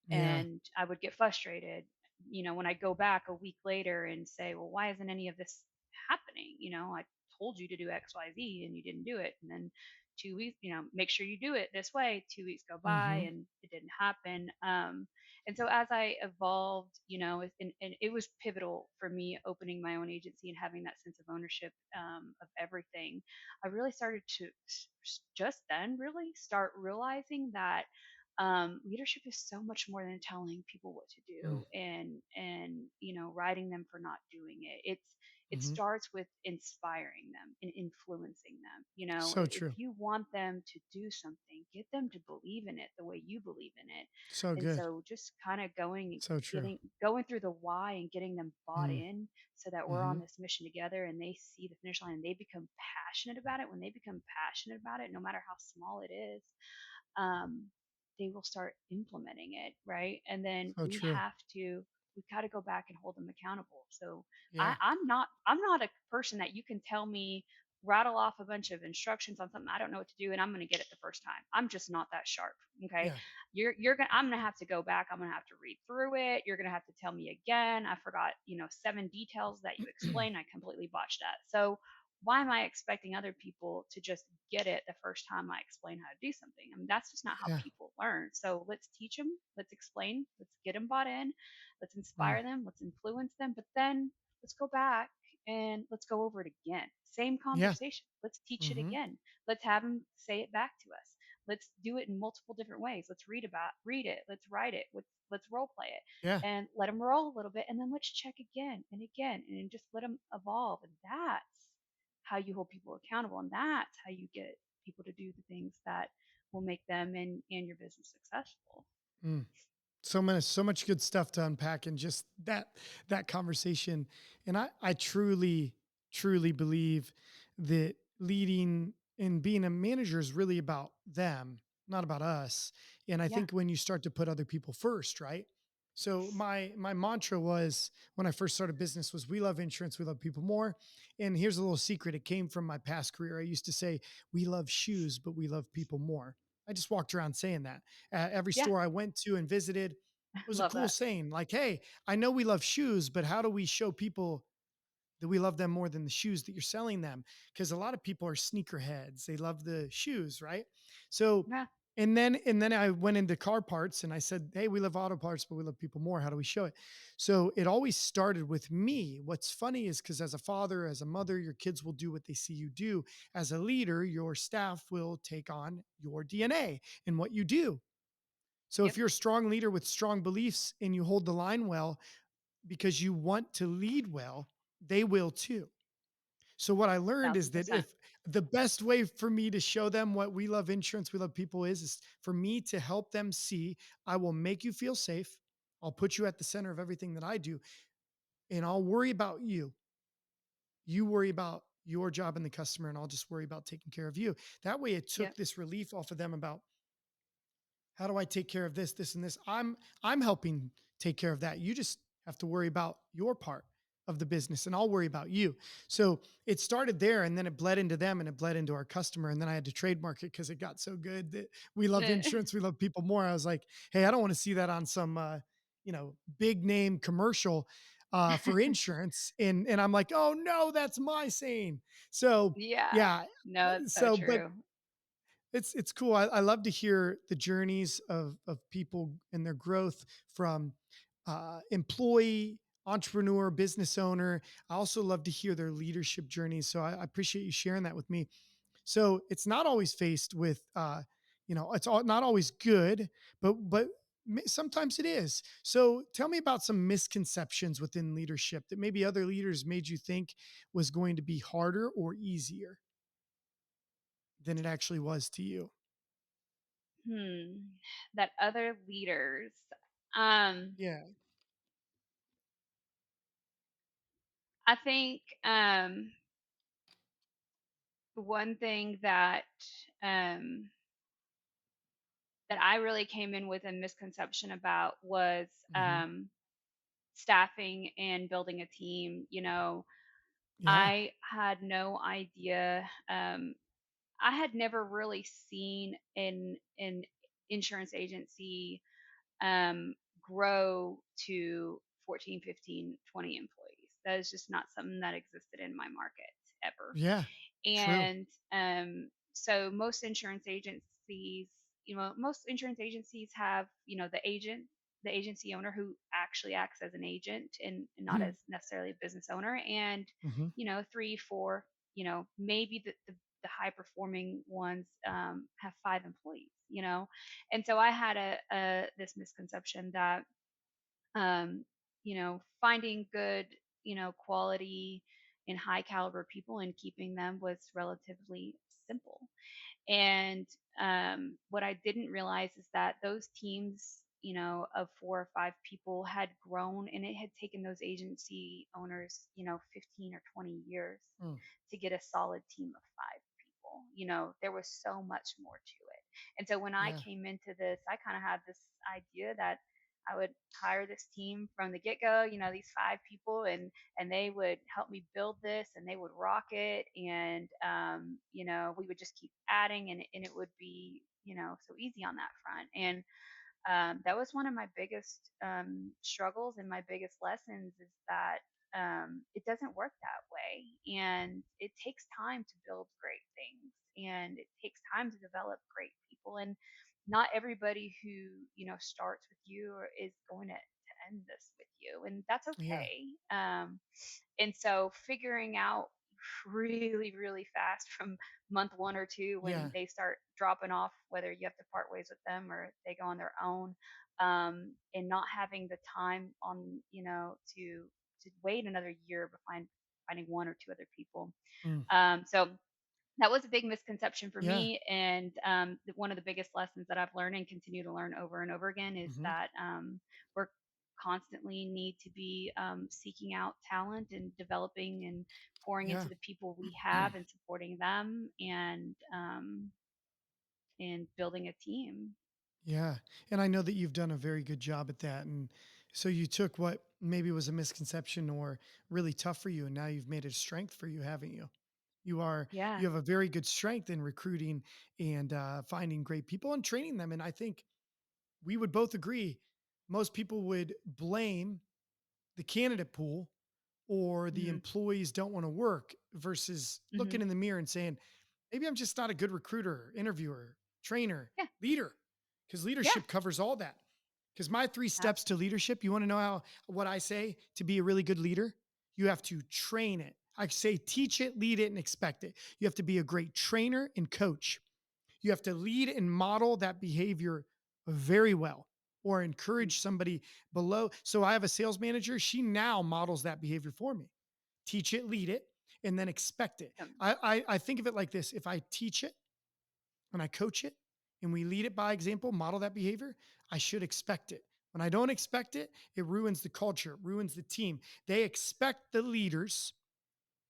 S1: Yeah.
S2: And I would get frustrated, when I go back a week later and say, "Well, why isn't any of this happening? I told you to do XYZ and you didn't do it." And then 2 weeks, make sure you do it this way. 2 weeks go by
S1: Hmm.
S2: and it didn't happen. And so as I evolved, and it was pivotal for me opening my own agency and having that sense of ownership of everything. I really started to just then really start realizing that leadership is so much more than telling people what to do and writing them for not doing it. It
S1: Hmm.
S2: starts with inspiring them and influencing them.
S1: So
S2: If
S1: true.
S2: you want them to do something, get them to believe in it the way you believe in it.
S1: So
S2: And
S1: good.
S2: so just kind of going
S1: So true.
S2: going through the why and getting them bought
S1: Mm.
S2: in so that we're on
S1: Mhm.
S2: this mission together and they see the finish line and they become passionate about it. When they become passionate about it, no matter how small it is, um, they will start implementing it, right? And then
S1: So true.
S2: we've got to go back and hold them accountable. So
S1: Yeah.
S2: I'm not a person that you can tell me, rattle off a bunch of instructions on something I don't know what to do and I'm going to get it the first time. I'm just not that sharp. Okay.
S1: Yeah.
S2: I'm going to have to go back. I'm going to have to read through it. You're going to have to tell me again. I forgot, 7 details that you explained. I completely botched that. So why am I expecting other people to just get it the first time I explain how to do something? I mean, that's just not how
S1: Yeah.
S2: people learn. So let's teach them, let's explain, let's get them bought in, let's
S1: Mm.
S2: inspire them, let's influence them, but then let's go back and let's go over it again. Same
S1: Yeah.
S2: conversation. Let's teach it
S1: Mhm.
S2: again. Let's have them say it back to us. Let's do it in multiple different ways. Let's read it. Let's write it. Let's role play it
S1: Yeah.
S2: and let them roll a little bit. And then let's check again and just let them evolve. And that's how you hold people accountable. And that's how you get people to do the things that will make them and your business successful.
S1: Mm. So much good stuff to unpack in just that conversation. And I truly believe that leading and being a manager is really about them, not about us. And I
S2: Yeah.
S1: think when you start to put other people first, right? So my mantra was when I first started business was we love insurance, we love people more. And here's a little secret. It came from my past career. I used to say we love shoes, but we love people more. I just walked around saying that. Every
S2: Yeah.
S1: store I went to and visited, it was a
S2: Love
S1: cool
S2: that.
S1: saying like, "Hey, I know we love shoes, but how do we show people that we love them more than the shoes that you're selling them?" Because a lot of people are sneakerheads. They love the shoes, right? So,
S2: Yeah.
S1: and then I went into car parts and I said, "Hey, we love auto parts, but we love people more. How do we show it?" So it always started with me. What's funny is because as a father, as a mother, your kids will do what they see you do. As a leader, your staff will take on your DNA and what you do. So if
S2: Yep.
S1: you're a strong leader with strong beliefs and you hold the line well because you want to lead well, they will too. So what I learned is
S2: Thousand
S1: that
S2: percent.
S1: if the best way for me to show them what we love insurance, we love people is for me to help them see I will make you feel safe. I'll put you at the center of everything that I do and I'll worry about you. You worry about your job and the customer and I'll just worry about taking care of you. That way it took
S2: Yep.
S1: this relief off of them about how do I take care of this, this, and this? I'm helping take care of that. You just have to worry about your part of the business and I'll worry about you. So it started there and then it bled into them and it bled into our customer. And then I had to trademark it because it got so good that we love insurance, we love people more. I was like, hey, I don't want to see that on some big name commercial for insurance. And I'm like, oh no, that's my saying. So
S2: Yeah.
S1: yeah.
S2: No, it's so
S1: But
S2: true.
S1: it's cool. I love to hear the journeys of people and their growth from employee, entrepreneur, business owner. I also love to hear their leadership journeys. So I appreciate you sharing that with me. So it's not always faced with, not always good, but sometimes it is. So tell me about some misconceptions within leadership that maybe other leaders made you think was going to be harder or easier than it actually was to you.
S2: Hmm. That other leaders. Um,
S1: Yeah.
S2: I think one thing um, that I really came in with a misconception about was
S1: Mhm.
S2: staffing and building a team. You know,
S1: Yeah.
S2: I had no idea. I had never really seen an insurance agency grow to 14, 15, 20 employees. That is just not something that existed in my market ever.
S1: Yeah. True.
S2: And so most insurance agencies have, the agency owner who actually acts as an agent and not as necessarily a business owner, and
S1: Mhm.
S2: three, four, maybe the high performing ones have 5 employees, and so I had a this misconception that finding good, quality and high caliber people and keeping them was relatively simple. And what I didn't realize is that those teams, of 4 or 5 people had grown, and it had taken those agency owners, 15 or 20 years
S1: Mm.
S2: to get a solid team of 5 people. There was so much more to it. And so when I
S1: Yeah.
S2: came into this, I kind of had this idea that I would hire this team from the get go, these 5 people, and they would help me build this, and they would rock it, and we would just keep adding, and it would be so easy on that front. And that was one of my biggest struggles and my biggest lessons, is that it doesn't work that way, and it takes time to build great things, and it takes time to develop great people, and not everybody who starts with you is going to end this with you, and that's
S1: Yeah.
S2: okay. And so figuring out really, really fast from month 1 or 2, when
S1: Yeah.
S2: they start dropping off, whether you have to part ways with them or they go on their own, and not having the time to wait another year finding 1 or 2 other people.
S1: Mm.
S2: So that was a big misconception for
S1: Yeah.
S2: me, and one of the biggest lessons that I've learned and continue to learn over and over again is
S1: Mhm.
S2: that we're constantly need to be seeking out talent and developing and pouring into
S1: Yeah.
S2: the people we have and supporting them, and building a team.
S1: Yeah. And I know that you've done a very good job at that. And so you took what maybe was a misconception or really tough for you, and now you've made it a strength for you, haven't you? You
S2: Yeah.
S1: have a very good strength in recruiting and finding great people and training them. And I think we would both agree most people would blame the candidate pool or the
S2: Hmm.
S1: employees don't want to work versus
S2: Hmm.
S1: looking in the mirror and saying, maybe I'm just not a good recruiter, interviewer, trainer,
S2: Yeah.
S1: leader, because
S2: Yeah.
S1: leadership covers all that. Because my 3 steps to
S2: Absolutely.
S1: leadership, you want to know what I say to be a really good leader? You have to train it. I say teach it, lead it, and expect it. You have to be a great trainer and coach. You have to lead and model that behavior very well or
S2: Mm.
S1: encourage somebody below. So I have a sales manager. She now models that behavior for me. Teach it, lead it, and then expect it.
S2: Um,
S1: I think of it like this: if I teach it and I coach it and we lead it by example, model that behavior, I should expect it. When I don't expect it, it ruins the culture, it ruins the team. They expect the leaders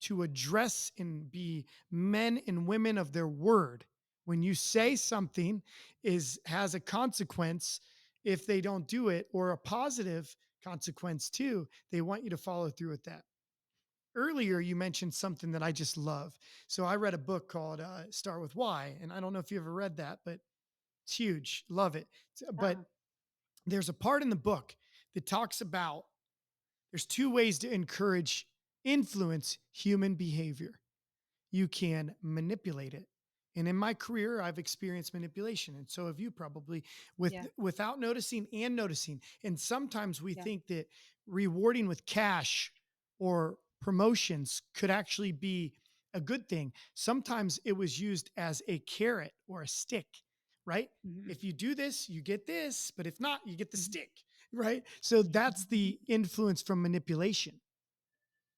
S1: to address and be men and women of their word. When you say something is has a consequence if they don't do it, or a positive consequence too, they want you to follow through with that.
S2: yeah.
S1: Earlier you mentioned something that I just love. So I read a book called Start With Why, and I don't know if you ever read that, but it's huge. Love it.
S2: Uh-uh.
S1: But there's a part in the book that talks about there's 2 ways to encourage influence human behavior. You can manipulate it. And in my career, I've experienced manipulation, and so have you probably,
S2: Yeah.
S1: without noticing and noticing. And sometimes we
S2: Yeah.
S1: think that rewarding with cash or promotions could actually be a good thing. Sometimes it was used as a carrot or a stick, right?
S2: Hmm.
S1: If you do this, you get this, but if not, you get the
S2: Hmm.
S1: stick, right? So that's the influence from manipulation.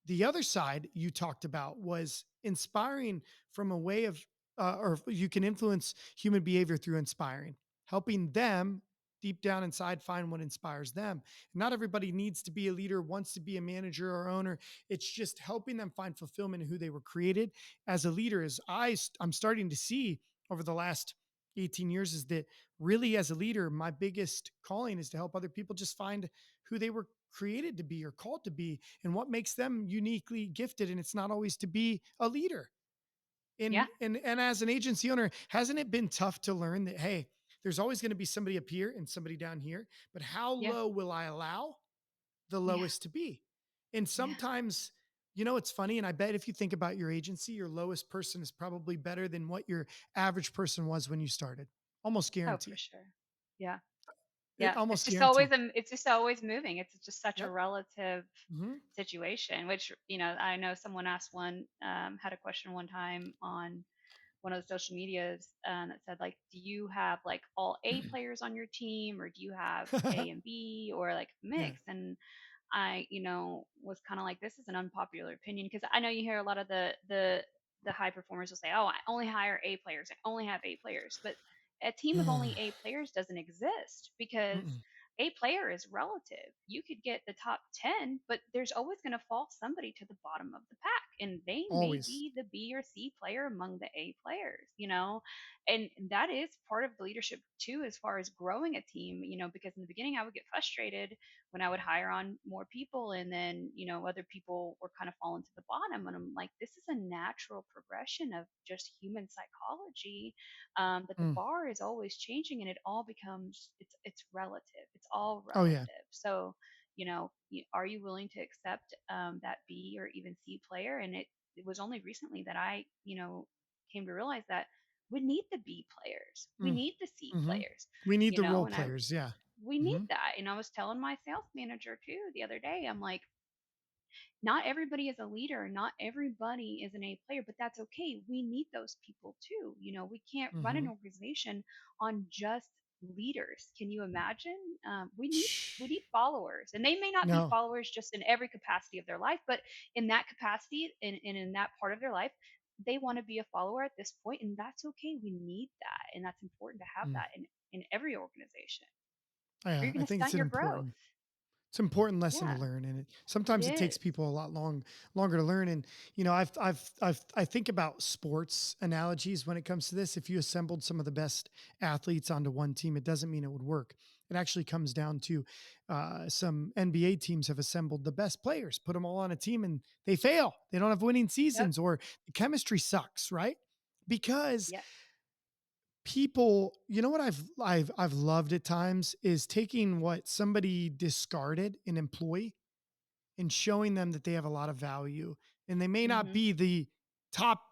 S1: The other side you talked about was inspiring from a way of, or you can influence human behavior through inspiring, helping them. deep down inside find what inspires them. Not everybody needs to be a leader, wants to be a manager or owner. It's just helping them find fulfillment in who they were created as a leader. As I'm starting to see over the last 18 years, is that really as a leader, my biggest calling is to help other people just find who they were created to be or called to be and what makes them uniquely gifted. And it's not always to be a leader.
S2: Yeah.
S1: And as an agency owner, hasn't it been tough to learn that, hey, there's always going to be somebody up here and somebody down here, but how
S2: Yeah.
S1: low will I allow the
S2: Yeah.
S1: lowest to be? And
S2: Yeah.
S1: sometimes, it's funny. And I bet if you think about your agency, your lowest person is probably better than what your average person was when you started. Almost
S2: Oh, for
S1: guarantee.
S2: sure. Yeah.
S1: It
S2: Yeah.
S1: almost guarantee.
S2: It's just always moving. It's just such a
S1: Yep.
S2: relative
S1: Hmm.
S2: situation, which, I know someone asked had a question one time on one of the social medias, that said, like, do you have like all A players on your team, or do you have A and B, or like
S1: Yeah.
S2: mix? And I, was kind of like, this is an unpopular opinion, because I know you hear a lot of the high performers will say, "Oh, I only hire A players. I only have A players." But a team of only A players doesn't exist, because
S1: Mm-mm.
S2: A player is relative. You could get the top 10, but there's always going to fall somebody to the bottom of the pack, and they may
S1: Always.
S2: be the B or C player among the A players. And that is part of the leadership too, as far as growing a team, because in the beginning I would get frustrated when I would hire on more people, and then, other people were kind of falling to the bottom. And I'm like, this is a natural progression of just human psychology. But the
S1: Mm.
S2: bar is always changing, and it all becomes, it's relative. It's all
S1: Oh yeah.
S2: relative. So, are you willing to accept that B or even C player? And it was only recently that I, came to realize that we need the B players. We
S1: Mm.
S2: need the C
S1: Hmm.
S2: players,
S1: We need the role
S2: and I
S1: players. Yeah.
S2: we need
S1: Hmm.
S2: that. And I was telling my sales manager too the other day, I'm like, not everybody is a leader, not everybody is an A player, but that's okay. We need those people too. We can't run an
S1: Hmm.
S2: organization on just leaders. Can you imagine? We
S1: Shh.
S2: need followers, and they may not be
S1: No.
S2: followers just in every capacity of their life, but in that capacity and in that part of their life, they want to be a follower at this point, and that's okay. We need that, and that's important to have
S1: Mm.
S2: that in every organization. Or you're
S1: Yeah,
S2: going
S1: I
S2: to
S1: think it's
S2: stunt
S1: an
S2: your growth.
S1: important It's an important lesson to
S2: Yeah,
S1: learn, and
S2: it
S1: sometimes it takes
S2: is.
S1: people a lot longer to learn. And I think about sports analogies when it comes to this. If you assembled some of the best athletes onto one team, it doesn't mean it would work. It actually comes down to some NBA teams have assembled the best players, put them all on a team, and they fail. They don't have winning
S2: Yep.
S1: seasons, or the chemistry sucks, right? Because
S2: Yep.
S1: people, what I've loved at times is taking what somebody discarded, an employee, and showing them that they have a lot of value. And they may not
S2: Mhm.
S1: be the top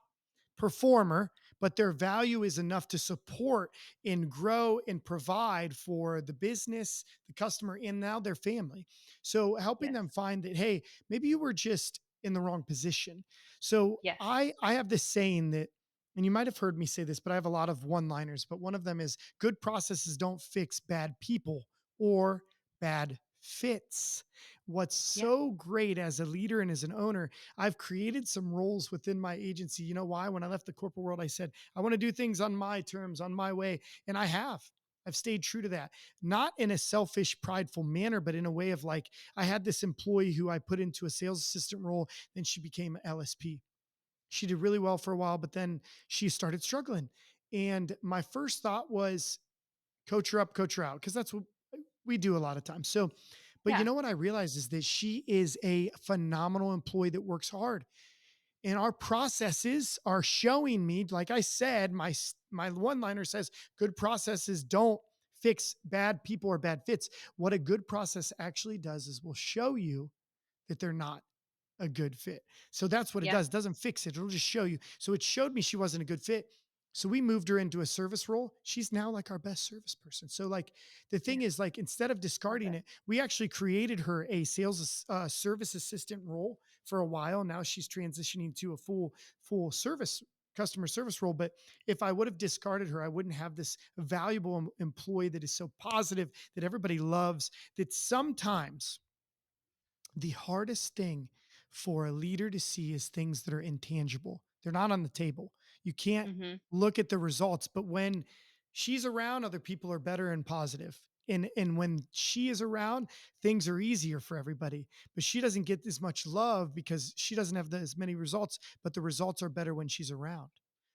S1: performer, but their value is enough to support and grow and provide for the business, the customer, and now their family. So helping them
S2: Yes.
S1: find that, hey, maybe you were just in the wrong position. So
S2: Yes.
S1: I have this saying that, and you might have heard me say this, but I have a lot of one-liners, but one of them is good processes don't fix bad people or bad fits. What's
S2: Yeah.
S1: so great as a leader and as an owner, I've created some roles within my agency. You know why? When I left the corporate world, I said, I want to do things on my terms, on my way. And I have. I've stayed true to that, not in a selfish, prideful manner, but in a way of like, I had this employee who I put into a sales assistant role, then she became an LSP. She did really well for a while, but then she started struggling. And my first thought was, coach her up, coach her out, because that's what we do a lot of times. So, but you
S2: Yeah.
S1: know what I realized is that she is a phenomenal employee that works hard. And our processes are showing me, like I said, my one-liner says good processes don't fix bad people or bad fits. What a good process actually does is will show you that they're not a good fit. So that's what it
S2: Yeah.
S1: does. It doesn't fix it. It'll just show you. So it showed me she wasn't a good fit. So we moved her into a service role. She's now like our best service person. So like the thing
S2: Yeah.
S1: is, like, instead of
S2: Love
S1: discarding
S2: it.
S1: it, we actually created her a sales service assistant role for a while. Now she's transitioning to a full service customer service role. But if I would have discarded her, I wouldn't have this valuable employee that is so positive, that everybody loves, that sometimes the hardest thing for a leader to see is things that are intangible. They're not on the table. You can't
S2: Mhm.
S1: look at the results, but when she's around, other people are better and positive. And when she is around, things are easier for everybody. But she doesn't get as much love because she doesn't have as many results, but the results are better when she's around.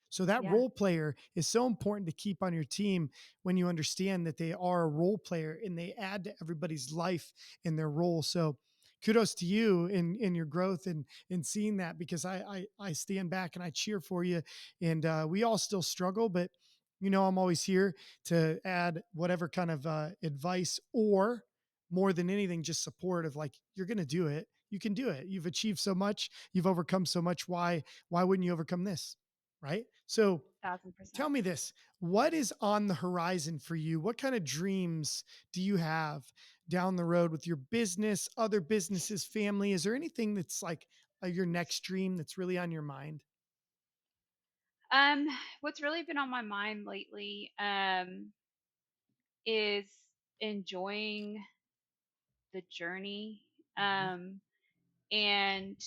S1: So that
S2: Yeah.
S1: role player is so important to keep on your team when you understand that they are a role player and they add to everybody's life in their role. So kudos to you in your growth and in seeing that, because I stand back and I cheer for you. And we all still struggle, but I'm always here to add whatever kind of advice, or more than anything, just support of like, you're going to do it. You can do it. You've achieved so much. You've overcome so much. Why wouldn't you overcome this? Right. So
S2: 1,000%.
S1: tell me this, what is on the horizon for you? What kind of dreams do you have down the road with your business, other businesses, family? Is there anything that's like your next dream that's really on your mind?
S2: Um, what's really been on my mind lately, is enjoying the journey.
S1: Mhm.
S2: And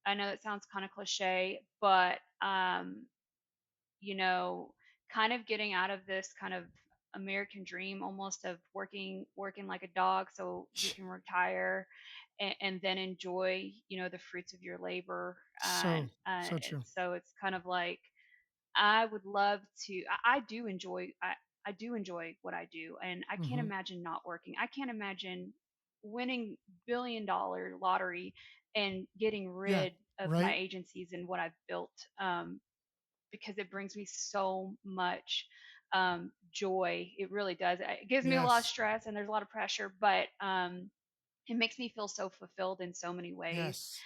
S2: I know that sounds kind of cliche, but you know, kind of getting out of this kind of American dream almost of working like a dog so you can retire and then enjoy, the fruits of your labor.
S1: So
S2: And
S1: true.
S2: so it's kind of like I would love to. I do enjoy. I do enjoy what I do, and I can't
S1: Hmm.
S2: imagine not working. I can't imagine winning billion-dollar lottery and getting
S1: Yeah.
S2: rid of my
S1: Right.
S2: agencies and what I've built, because it brings me so much joy. It really does. It gives me a lot of
S1: Yes.
S2: stress and there's a lot of pressure, but it makes me feel so fulfilled in so many ways.
S1: Yes.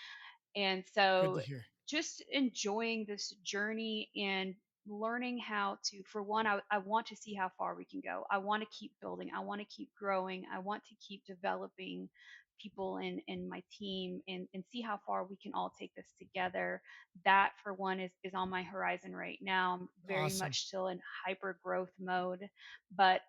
S2: And
S1: Good to
S2: so
S1: hear.
S2: just enjoying this journey and learning how to, for one, I want to see how far we can go. I want to keep building. I want to keep growing. I want to keep developing people in my team and see how far we can all take this together. That for one is on my horizon right now. I'm very
S1: Awesome.
S2: much still in hyper growth mode, but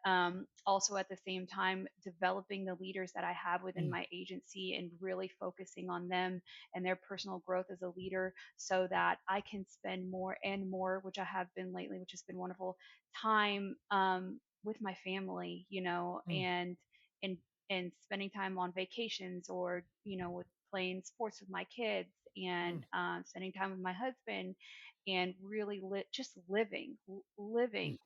S2: also at the same time developing the leaders that I have within
S1: Mm.
S2: my agency and really focusing on them and their personal growth as a leader so that I can spend more and more, which I have been lately, which has been wonderful, time with my family,
S1: Mm.
S2: and and spending time on vacations or with playing sports with my kids
S1: Mm.
S2: and spending time with my husband and really just living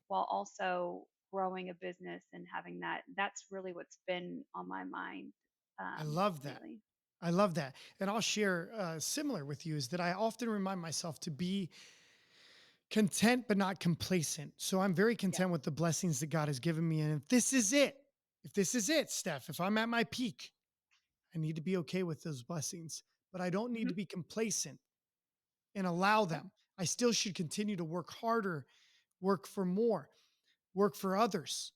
S2: while also growing a business and having that's really what's been on my mind
S1: I love that.
S2: lately.
S1: I love that. And I'll share similar with you, is that I often remind myself to be content, but not complacent. So I'm very
S2: Yeah.
S1: content with the blessings that God has given me. And if this is it, Steph, if I'm at my peak, I need to be okay with those blessings, but I don't need
S2: Hmm.
S1: to be complacent and allow
S2: Yep.
S1: them. I still should continue to work harder, work for more, work for others.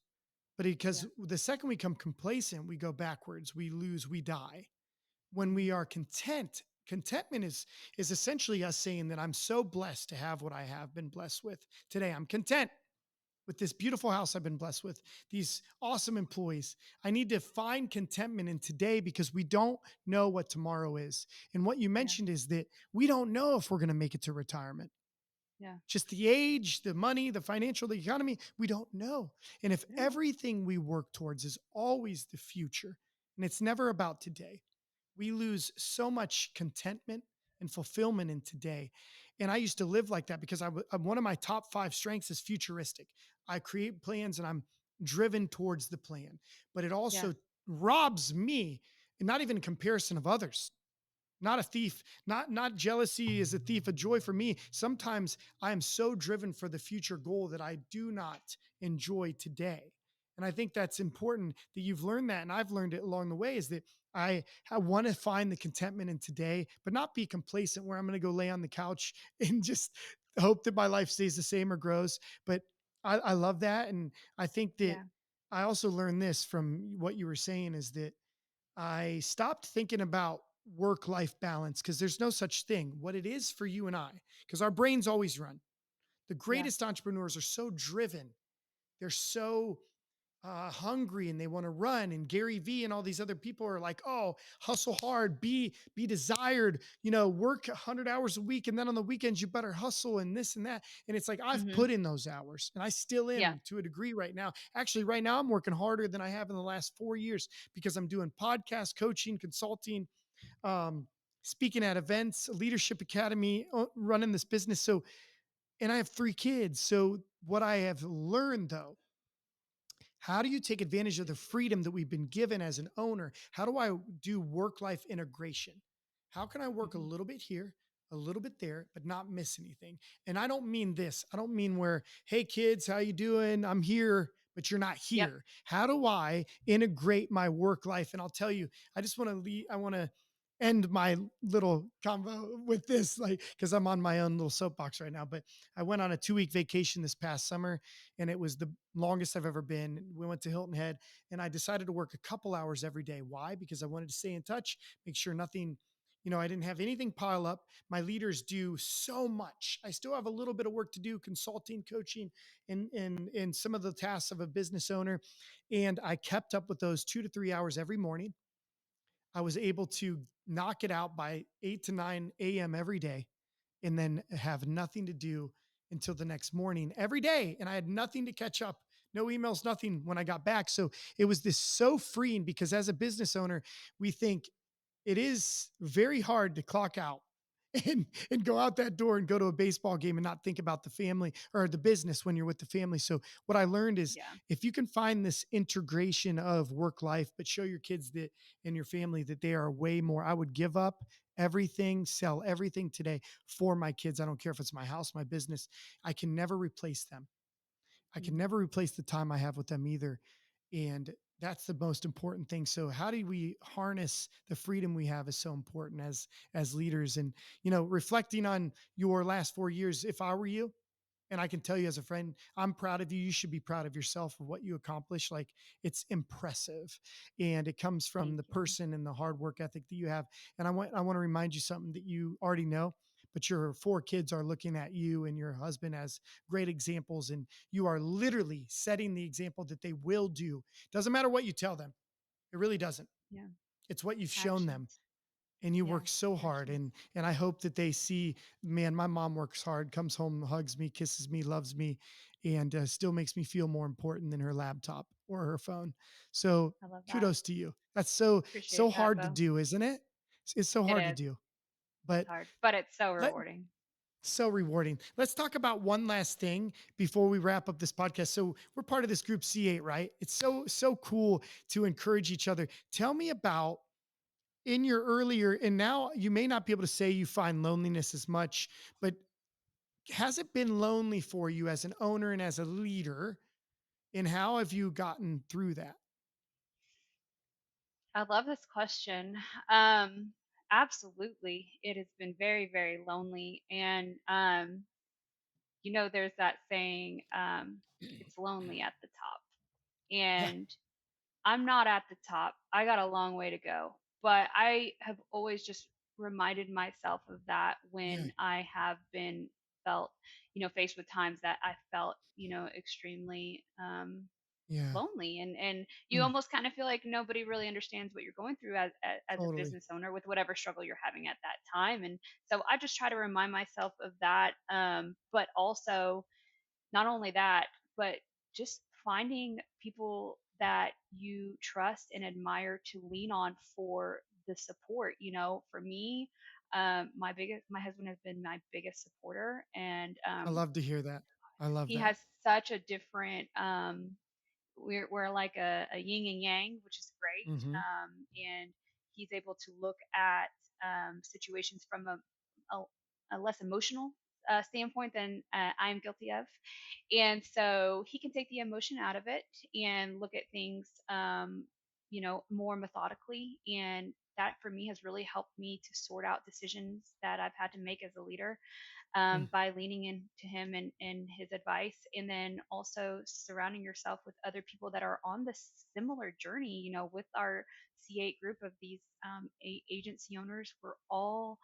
S1: But
S2: Yeah.
S1: because the second we become complacent, we go backwards, we lose, we die. When we
S2: Hmm.
S1: are content, contentment is essentially us saying that I'm so blessed to have what I have been blessed with today. I'm content with this beautiful house I've been blessed with, these awesome employees. I need to find contentment in today because we don't know what tomorrow is. And what you
S2: Yeah.
S1: mentioned is that we don't know if we're going to make it to retirement.
S2: Yeah.
S1: Just the age, the money, the financial, the economy, we don't know. And if
S2: Yeah.
S1: everything we work towards is always the future and it's never about today, we lose so much contentment and fulfillment in today. And I used to live like that because one of my top 5 strengths is futuristic. I create plans and I'm driven towards the plan, but it
S2: Yeah.
S1: also robs me, and not even in comparison of others. Not a thief, not jealousy is a thief of joy for me. Sometimes I am so driven for the future goal that I do not enjoy today. And I think that's important that you've learned that. And I've learned it along the way, is that I want to find the contentment in today, but not be complacent where I'm going to go lay on the couch and just hope that my life stays the same or grows. But I love that. And I think that
S2: Yeah.
S1: I also learned this from what you were saying, is that I stopped thinking about work life balance because there's no such thing. What it is for you and I, because our brains always run. The
S2: Yeah.
S1: greatest entrepreneurs are so driven. They're so hungry and they want to run. And Gary Vee and all these other people are like, oh, hustle hard, be desired, work 100 hours a week, and then on the weekends you better hustle and this and that. And it's like, I've
S2: Mhm.
S1: put in those hours and I still
S2: Yeah.
S1: am to a degree right now. Actually, right now I'm working harder than I have in the last 4 years because I'm doing podcast coaching, consulting, um, speaking at events, leadership academy, running this business. So, and I have 3 kids. So what I have learned though, how do you take advantage of the freedom that we've been given as an owner? How do I do work life integration? How can I work a
S2: Mhm.
S1: little bit here, a little bit there, but not miss anything? And I don't mean this. I don't mean where, hey kids, how you doing? I'm here, but you're not
S2: Yep.
S1: here. How do I integrate my work life? And I'll tell you, I just want to leave, I want to end my little convo with this, like, because I'm on my own little soapbox right now. But I went on a 2 week vacation this past summer and it was the longest I've ever been. We went to Hilton Head and I decided to work a couple hours every day. Why? Because I wanted to stay in touch, make sure nothing, I didn't have anything pile up. My leaders do so much. I still have a little bit of work to do, consulting, coaching, and some of the tasks of a business owner. And I kept up with those 2 to 3 hours every morning. I was able to knock it out by 8 to 9 a.m. every day and then have nothing to do until the next morning every day. And I had nothing to catch up, no emails, nothing when I got back. So it was this so freeing because as a business owner, we think it is very hard to clock out and go out that door and go to a baseball game and not think about the family or the business when you're with the family. So what I learned is
S2: Yeah.
S1: if you can find this integration of work life, but show your kids that and your family that they are way more, I would give up everything, sell everything today for my kids. I don't care if it's my house, my business. I can never replace them. I can
S2: Mhm.
S1: never replace the time I have with them either. And that's the most important thing. So how do we harness the freedom we have is so important as leaders. And reflecting on your last 4 years, if I were you, and I can tell you as a friend, I'm proud of you. You should be proud of yourself of what you accomplished. Like it's impressive. And it comes from
S2: Thank
S1: the
S2: you.
S1: person and the hard work ethic that you have. And I want to remind you something that you already know, but your 4 kids are looking at you and your husband as great examples. And you are literally setting the example that they will do. Doesn't matter what you tell them. It really doesn't.
S2: Yeah.
S1: It's what you've shown them
S2: Actions.
S1: and you
S2: Yeah.
S1: work so hard
S2: Actions.
S1: and I hope that they see, man, my mom works hard, comes home, hugs me, kisses me, loves me, and still makes me feel more important than her laptop or her phone. So
S2: I love that.
S1: kudos to you. That's so
S2: Appreciate that,
S1: hard to
S2: Bo.
S1: do, isn't it? It's so
S2: It
S1: hard to
S2: is.
S1: do,
S2: It's
S1: but
S2: hard, but it's so
S1: let
S2: rewarding.
S1: so rewarding. Let's talk about one last thing before we wrap up this podcast. So we're part of this group C8, right? It's so cool to encourage each other. Tell me about in your earlier, and now you may not be able to say you find loneliness as much, but has it been lonely for you as an owner and as a leader? And how have you gotten through that?
S2: I love this question. Um, Absolutely. It has been very, very lonely. And, there's that saying, it's lonely at the top.
S1: Yeah.
S2: And I'm not at the top. I got a long way to go. But I have always just reminded myself of that
S1: Yeah.
S2: when I have been felt, faced with times that I felt, extremely
S1: Yeah.
S2: lonely, and you
S1: Mm,
S2: almost kind of feel like nobody really understands what you're going through as a
S1: totally.
S2: business owner with whatever struggle you're having at that time. And so I just try to remind myself of that, but also not only that, but just finding people that you trust and admire to lean on for the support. For me, my husband has been my biggest supporter, and
S1: I love to hear that. I love
S2: he
S1: that.
S2: has such a different we're like a yin and yang, which is great.
S1: Hmm.
S2: And he's able to look at situations from a, a less emotional standpoint than I'm guilty of. And so he can take the emotion out of it and look at things, more methodically. And that for me has really helped me to sort out decisions that I've had to make as a leader,
S1: Mm,
S2: by leaning into him and his advice, and then also surrounding yourself with other people that are on this similar journey. With our C8 group of these agency owners, we're all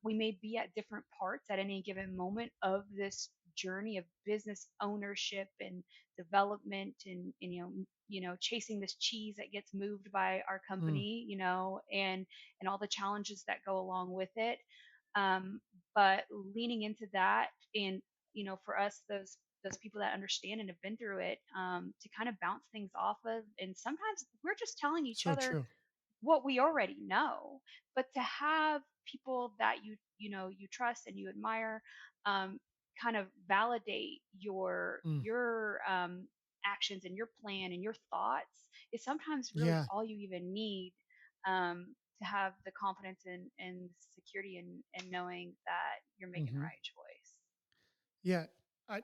S2: we may be at different parts at any given moment of this journey of business ownership and development and chasing this cheese that gets moved by our
S1: Mm,
S2: company, and all the challenges that go along with it. But leaning into that, and for us, those people that understand and have been through it, to kind of bounce things off of, and sometimes we're just telling each
S1: so
S2: other
S1: true.
S2: what we already know, but to have people that you trust and you admire, um, kind of validate
S1: Mm,
S2: your actions and your plan and your thoughts is sometimes really
S1: yeah.
S2: all you even need, to have the confidence and security and knowing that you're making the
S1: Hmm.
S2: right choice.
S1: Yeah. I,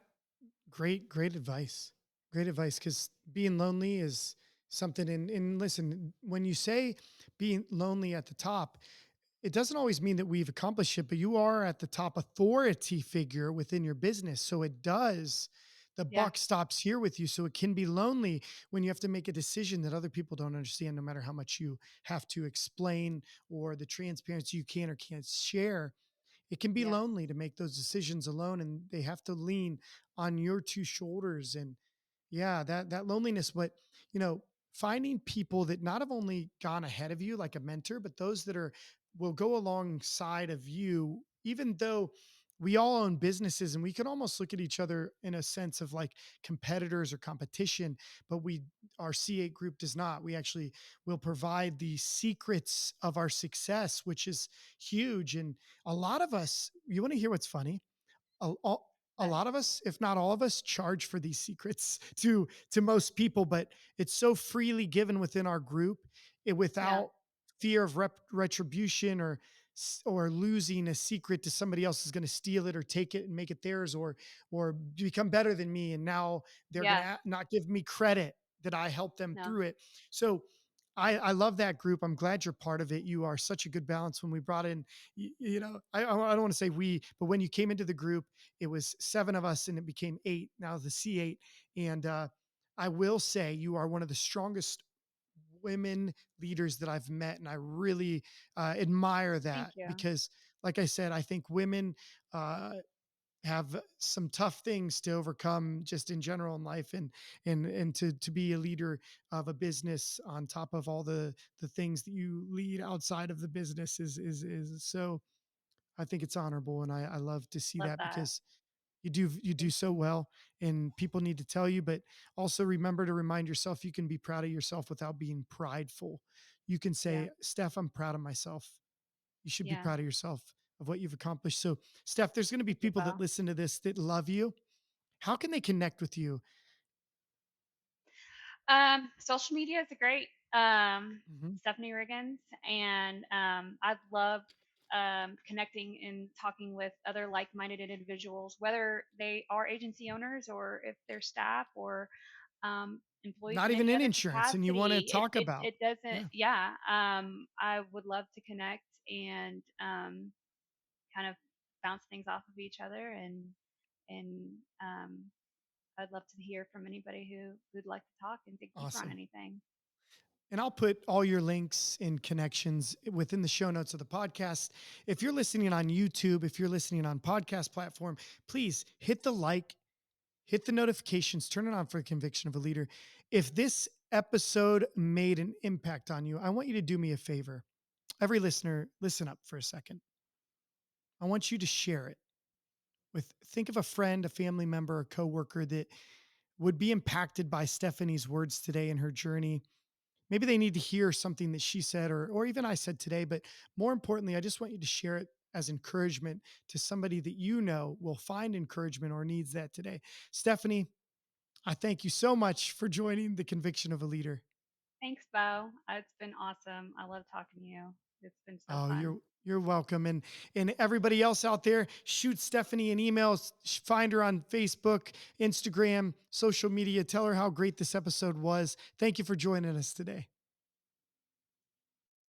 S1: great advice. Great advice. Cause being lonely is something and listen, when you say being lonely at the top, it doesn't always mean that we've accomplished it, but you are at the top authority figure within your business. So it does, the
S2: Yeah,
S1: buck stops here with you. So it can be lonely when you have to make a decision that other people don't understand, no matter how much you have to explain or the transparency you can or can't share. It can be
S2: yeah,
S1: lonely to make those decisions alone, and they have to lean on your two shoulders. And yeah, that loneliness, but finding people that not have only gone ahead of you like a mentor, but those that are will go alongside of you, even though we all own businesses and we can almost look at each other in a sense of like competitors or competition, but our C8 group does not. We actually will provide the secrets of our success, which is huge. And a lot of us, you want to hear what's funny? A
S2: but
S1: lot of us, if not all of us, charge for these secrets to most people, but it's so freely given within our group,
S2: yeah,
S1: without fear of retribution or losing a secret to somebody else is going to steal it or take it and make it theirs or become better than me, and now they're going
S2: yeah,
S1: to not give me credit that I helped them
S2: no,
S1: through it. So I love that group. I'm glad you're part of it. You are such a good balance. When we brought in, I don't want to say we, but when you came into the group, it was seven of us and it became eight. Now the C8. And I will say you are one of the strongest women leaders that I've met. And I really admire
S2: thank
S1: that
S2: you.
S1: because, like I said, I think women uh, have some tough things to overcome just in general in life, and to be a leader of a business on top of all the things that you lead outside of the business is so, I think it's honorable, and I love to see
S2: Love
S1: that
S2: that.
S1: because you do
S2: Thank
S1: so
S2: you.
S1: well, and people need to tell you, but also remember to remind yourself you can be proud of yourself without being prideful. You can
S2: Yeah,
S1: say, Steph, I'm proud of myself. You should be
S2: yeah.
S1: proud of yourself of what you've accomplished. So, Steph, there's going to be
S2: Thank you,
S1: people that
S2: Bo.
S1: listen to this that love you. How can they connect with you?
S2: Social media is a great,
S1: Mhm.
S2: Stephanie Riggins, and I love connecting and talking with other like-minded individuals, whether they are agency owners or if they're staff or employees
S1: Not
S2: in
S1: even
S2: any
S1: in
S2: other
S1: insurance, and you want to
S2: capacity. It
S1: talk
S2: it
S1: about.
S2: it doesn't.
S1: Yeah,
S2: Yeah. I would love to connect and kind of bounce things off of each other, and I'd love to hear from anybody who'd like to talk and dig deeper on
S1: awesome.
S2: anything.
S1: And I'll put all your links and connections within the show notes of the podcast. If you're listening on YouTube, if you're listening on podcast platform, please hit the like, hit the notifications, turn it on for the conviction of a leader. If this episode made an impact on you, I want you to do me a favor. Every listener, listen up for a second. I want you to share it think of a friend, a family member, a coworker that would be impacted by Stephanie's words today in her journey. Maybe they need to hear something that she said or even I said today, but more importantly, I just want you to share it as encouragement to somebody that you know will find encouragement or needs that today. Stephanie, I thank you so much for joining the Conviction of a Leader.
S2: Thanks, Bo. It's been awesome. I love talking to you. It's been so
S1: Oh,
S2: fun.
S1: you're welcome. And everybody else out there, shoot Stephanie an email, find her on Facebook, Instagram, social media, tell her how great this episode was. Thank you for joining us today.